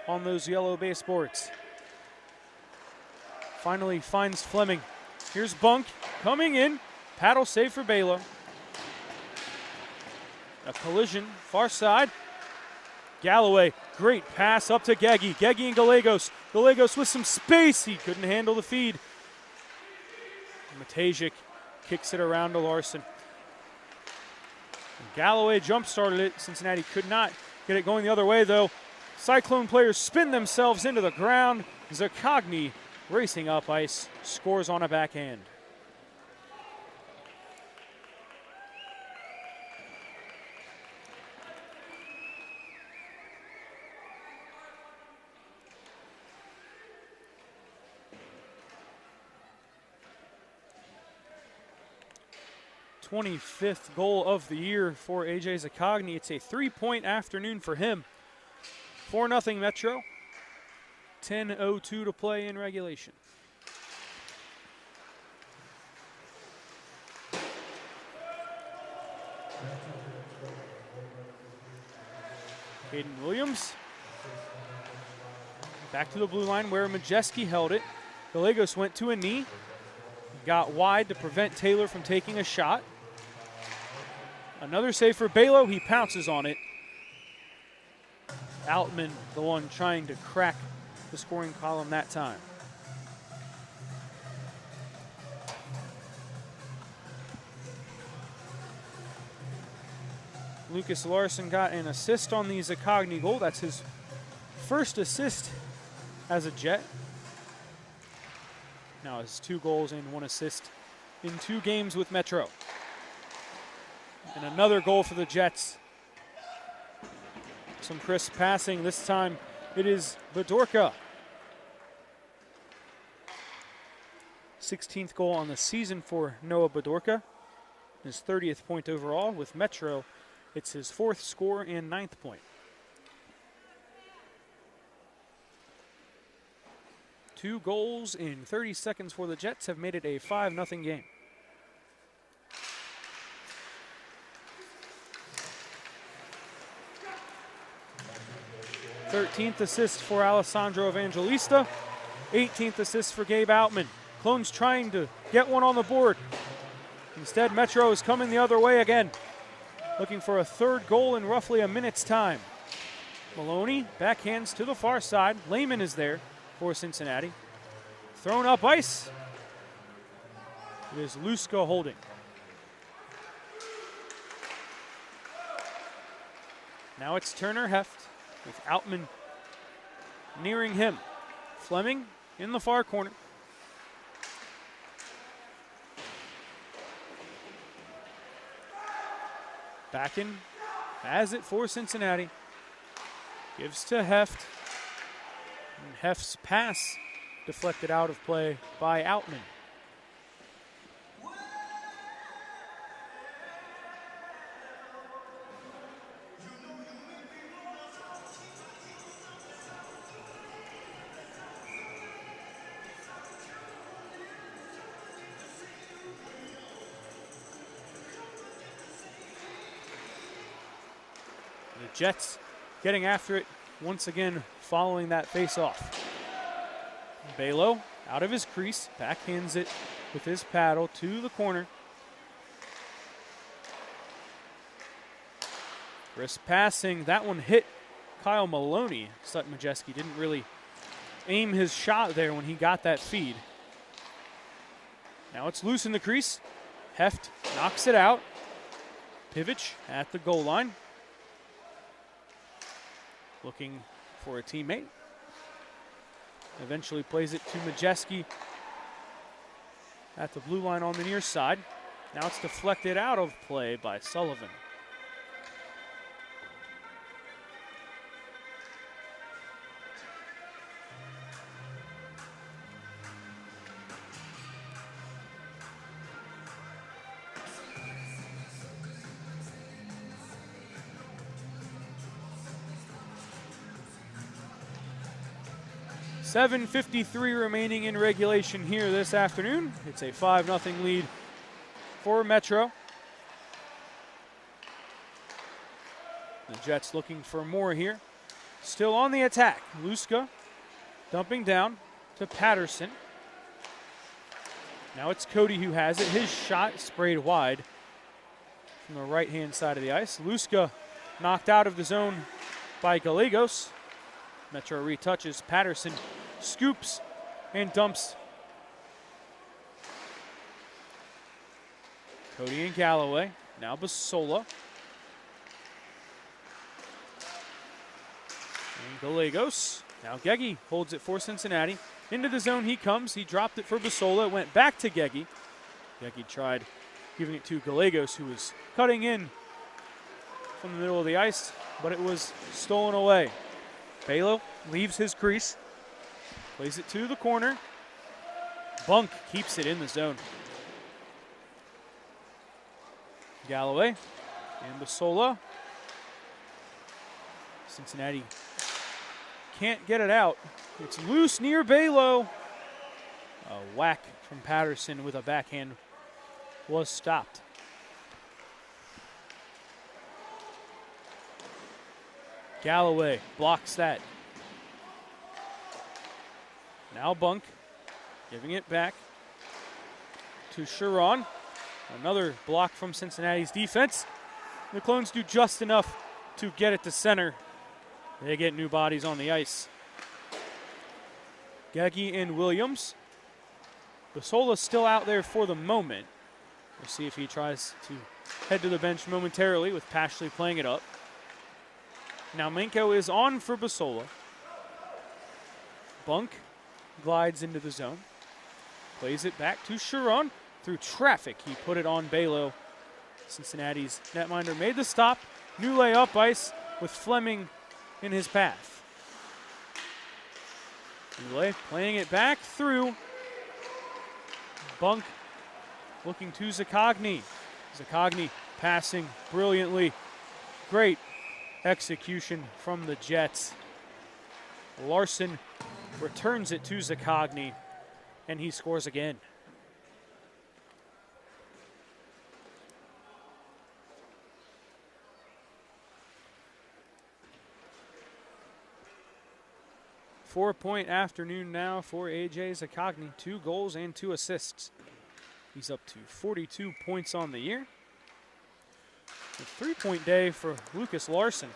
on those yellow baseboards. Finally finds Fleming. Here's Bunk coming in. Paddle save for Balo. A collision, far side. Galloway, great pass up to Geggy. Geggy and Gallegos. Gallegos with some space. He couldn't handle the feed. Matejik kicks it around to Larson. Galloway jump-started it. Cincinnati could not get it going the other way, though. Cyclone players spin themselves into the ground. Zaccagni racing up ice, scores on a backhand. '25th goal of the year for A.J. Zaccagni. It's a 3-point afternoon for him. 4-0 Metro. 10:02 to play in regulation. Hayden Williams. Back to the blue line where Majeski held it. Gallegos went to a knee. Got wide to prevent Taylor from taking a shot. Another save for Balo. He pounces on it. Altman, the one trying to crack the scoring column that time. Lucas Larson got an assist on the Zaccagni goal. That's his first assist as a Jet. Now has 2 goals and 1 assist in 2 games with Metro. And another goal for the Jets. Some crisp passing. This time it is Bedorka. 16th goal on the season for Noah Bedorka. His 30th point overall. With Metro, it's his 4th score and 9th point. 2 goals in 30 seconds for the Jets have made it a 5-0 game. 13th assist for Alessandro Evangelista. 18th assist for Gabe Outman. Clones trying to get one on the board. Instead, Metro is coming the other way again, looking for a 3rd goal in roughly a minute's time. Maloney backhands to the far side. Lehman is there for Cincinnati. Thrown up ice. It is Luska holding. Now it's Turner Heft with Outman nearing him. Fleming in the far corner. Backen has it for Cincinnati. Gives to Heft. And Heft's pass deflected out of play by Outman. The Jets getting after it once again following that face-off. Balo out of his crease, backhands it with his paddle to the corner. Crisp passing, that one hit Kyle Maloney. Sutton Majeski didn't really aim his shot there when he got that feed. Now it's loose in the crease. Heft knocks it out. Pivich at the goal line. Looking for a teammate. Eventually plays it to Majeski at the blue line on the near side. Now it's deflected out of play by Sullivan. .7:53 remaining in regulation here this afternoon. It's a 5-0 lead for Metro. The Jets looking for more here. Still on the attack. Luska dumping down to Patterson. Now it's Cody who has it. His shot sprayed wide from the right-hand side of the ice. Luska knocked out of the zone by Gallegos. Metro retouches. Patterson scoops and dumps. Cody and Galloway. Now Basola. And Gallegos. Now Geggy holds it for Cincinnati. Into the zone he comes. He dropped it for Basola. It went back to Geggy. Geggy tried giving it to Gallegos, who was cutting in from the middle of the ice, but it was stolen away. Balo leaves his crease. Plays it to the corner. Bunk keeps it in the zone. Galloway and Basola. Cincinnati can't get it out. It's loose near Balo. A whack from Patterson with a backhand was stopped. Galloway blocks that. Now Bunk giving it back to Sharon. Another block from Cincinnati's defense. The Clones do just enough to get it to center. They get new bodies on the ice. Geggy and Williams. Basola's still out there for the moment. We'll see if he tries to head to the bench momentarily with Pashley playing it up. Now Minko is on for Basola. Bunk glides into the zone. Plays it back to Sharon. Through traffic, he put it on Balo. Cincinnati's netminder made the stop. New layup ice with Fleming in his path. Newlay playing it back through. Bunk looking to Zakogny. Zakogny passing brilliantly. Great execution from the Jets. Larson returns it to Zakogny, and he scores again. Four-point afternoon now for A.J. Zakogny. 2 goals and 2 assists. He's up to 42 points on the year. A 3-point day for Lucas Larson.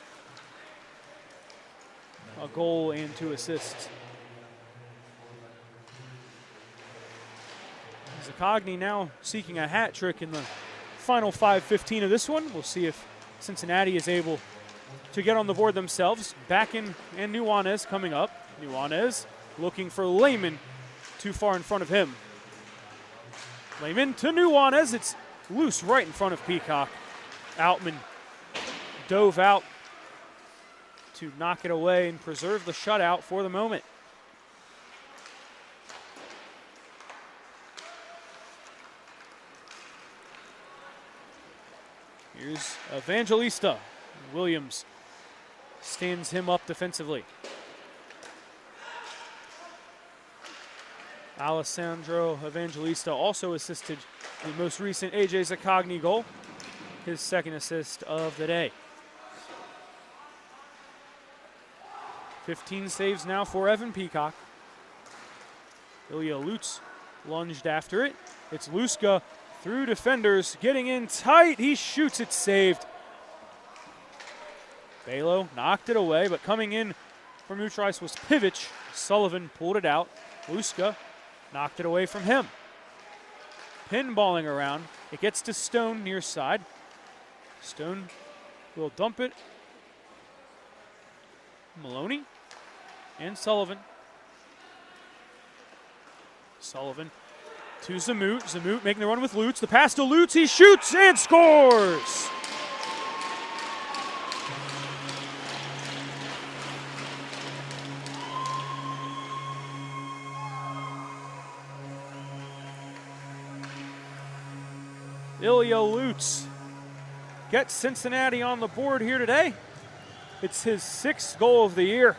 A goal and 2 assists. Zakogny now seeking a hat trick in the final 5:15 of this one. We'll see if Cincinnati is able to get on the board themselves. Backen and Nuanez coming up. Nuanez looking for Lehman, too far in front of him. Lehman to Nuanez. It's loose right in front of Peacock. Outman dove out to knock it away and preserve the shutout for the moment. Here's Evangelista. Williams stands him up defensively. Alessandro Evangelista also assisted the most recent A.J. Zakogny goal, his second assist of the day. 15 saves now for Evan Peacock. Ilya Lutz lunged after it. It's Luska through defenders, getting in tight. He shoots it, saved. Balo knocked it away, but coming in from neutral ice was Pivic. Sullivan pulled it out. Luska knocked it away from him. Pinballing around. It gets to Stone near side. Stone will dump it. Maloney and Sullivan. Sullivan to Zamut. Zamut making the run with Lutz. The pass to Lutz. He shoots and scores. Ilya Lutz gets Cincinnati on the board here today. It's his 6th goal of the year.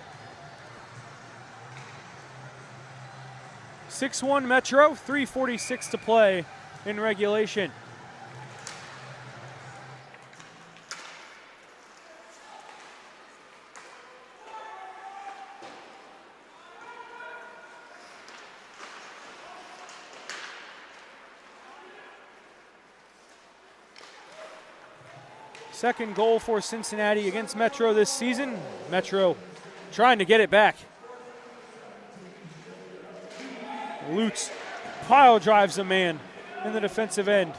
6-1 Metro, 3:46 to play in regulation. Second goal for Cincinnati against Metro this season. Metro trying to get it back. Lutz pile drives a man in the defensive end.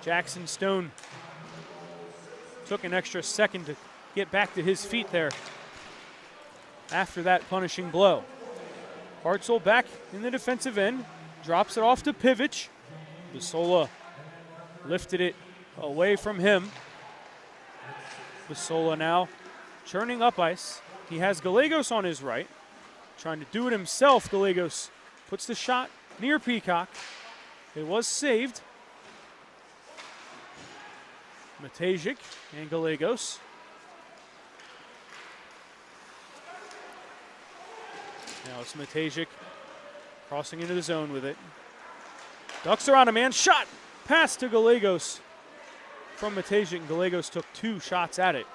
Jackson Stone took an extra second to get back to his feet there after that punishing blow. Hartzell back in the defensive end, drops it off to Pivic. Basola lifted it away from him. Basola now churning up ice. He has Gallegos on his right. Trying to do it himself, Gallegos puts the shot near Peacock. It was saved. Matejik and Gallegos. Now it's Matejik crossing into the zone with it. Ducks around a man, shot! Pass to Gallegos from Matejik, and Gallegos took 2 shots at it.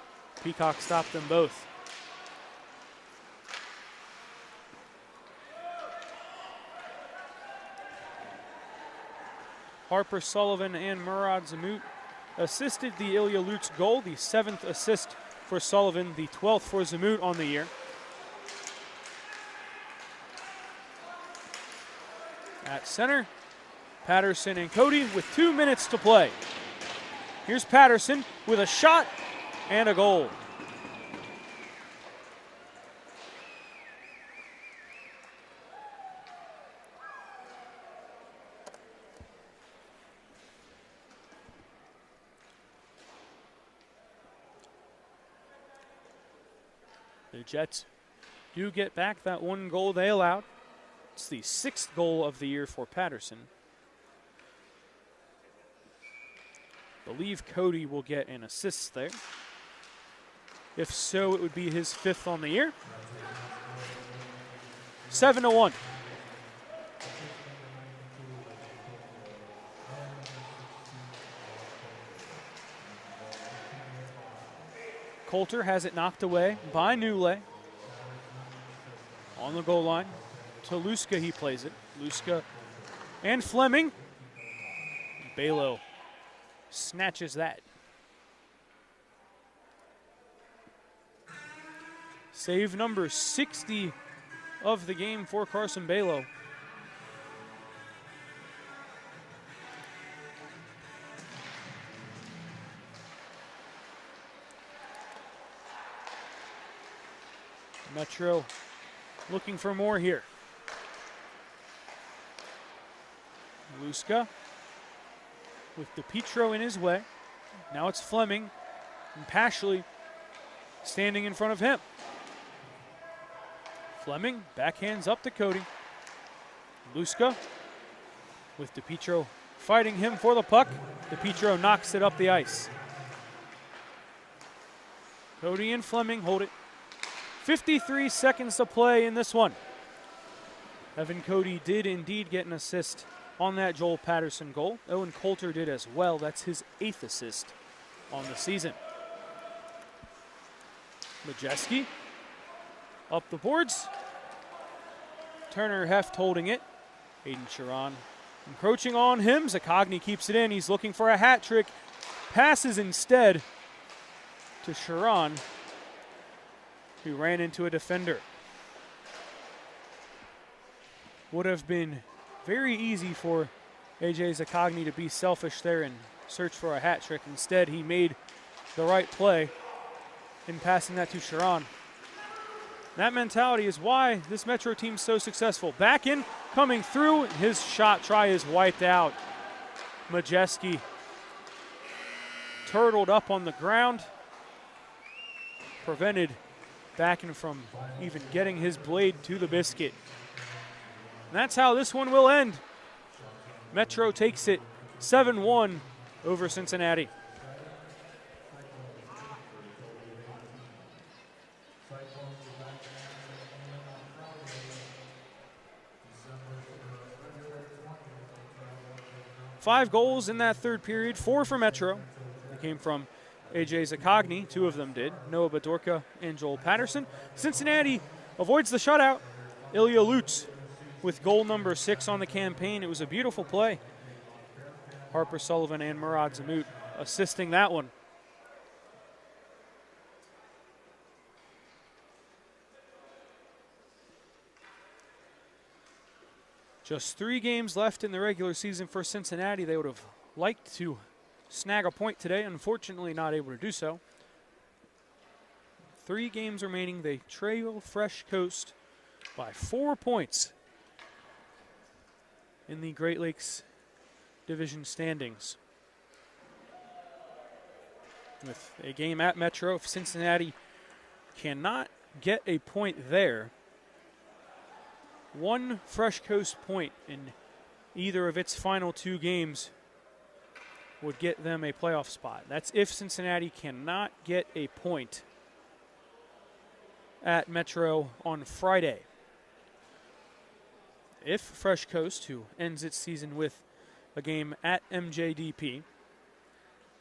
Peacock stopped them both. Harper, Sullivan, and Murad Zamut assisted the Ilya Lutz goal, the 7th assist for Sullivan, the 12th for Zamut on the year. At center, Patterson and Cody with 2 minutes to play. Here's Patterson with a shot and a goal. The Jets do get back that 1 goal they allowed. It's the 6th goal of the year for Patterson. Believe Cody will get an assist there. If so, it would be his 5th on the year. 7-1. Coulter has it knocked away by Newley. On the goal line. To Luska, he plays it. Luska and Fleming. Balo snatches that. Save number 60 of the game for Carson Balo. Metro looking for more here. Luska with DePietro in his way. Now it's Fleming and Pashley standing in front of him. Fleming backhands up to Cody. Luska with DePietro fighting him for the puck. DePietro knocks it up the ice. Cody and Fleming hold it. 53 seconds to play in this one. Evan Cody did indeed get an assist on that Joel Patterson goal. Owen Coulter did as well. That's his 8th assist on the season. Majeski up the boards. Turner Heft holding it. Aiden Chiron encroaching on him. Zakogny keeps it in. He's looking for a hat trick. passes instead to Sharon, who ran into a defender. Would have been very easy for A.J. Zakogny to be selfish there and search for a hat trick. Instead, he made the right play in passing that to Sharon. That mentality is why this Metro team's so successful. Back in, coming through, his shot try is wiped out. Majeski turtled up on the ground, prevented Backen from even getting his blade to the biscuit. And that's how this one will end. Metro takes it 7-1 over Cincinnati. Five goals in that third period, 4 for Metro. They came from A.J. Zakogny, 2 of them did, Noah Bedorka and Joel Patterson. Cincinnati avoids the shutout. Ilya Lutz with goal number 6 on the campaign. It was a beautiful play. Harper Sullivan and Murad Zamut assisting that one. Just 3 games left in the regular season for Cincinnati. They would have liked to snag a point today, unfortunately not able to do so. 3 games remaining. They trail Fresh Coast by 4 points in the Great Lakes Division standings. With a game at Metro, if Cincinnati cannot get a point there, 1 Fresh Coast point in either of its final 2 games would get them a playoff spot. That's if Cincinnati cannot get a point at Metro on Friday. If Fresh Coast, who ends its season with a game at MJDP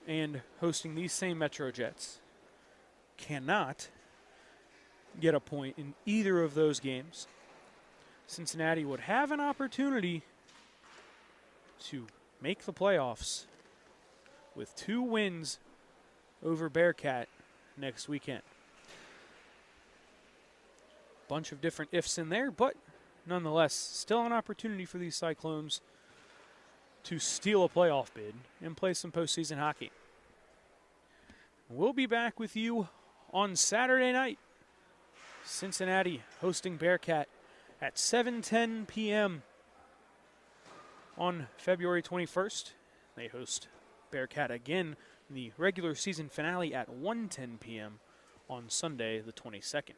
and hosting these same MetroJets, cannot get a point in either of those games, Cincinnati would have an opportunity to make the playoffs with 2 wins over Bearcat next weekend. Bunch of different ifs in there, but nonetheless, still an opportunity for these Cyclones to steal a playoff bid and play some postseason hockey. We'll be back with you on Saturday night. Cincinnati hosting Bearcat at 7:10 p.m. on February 21st. They host Bearcat again in the regular season finale at 1:10 p.m. on Sunday the 22nd.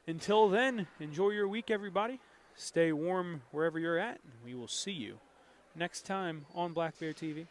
Until then, enjoy your week, everybody. Stay warm wherever you're at. We will see you next time on Black Bear TV.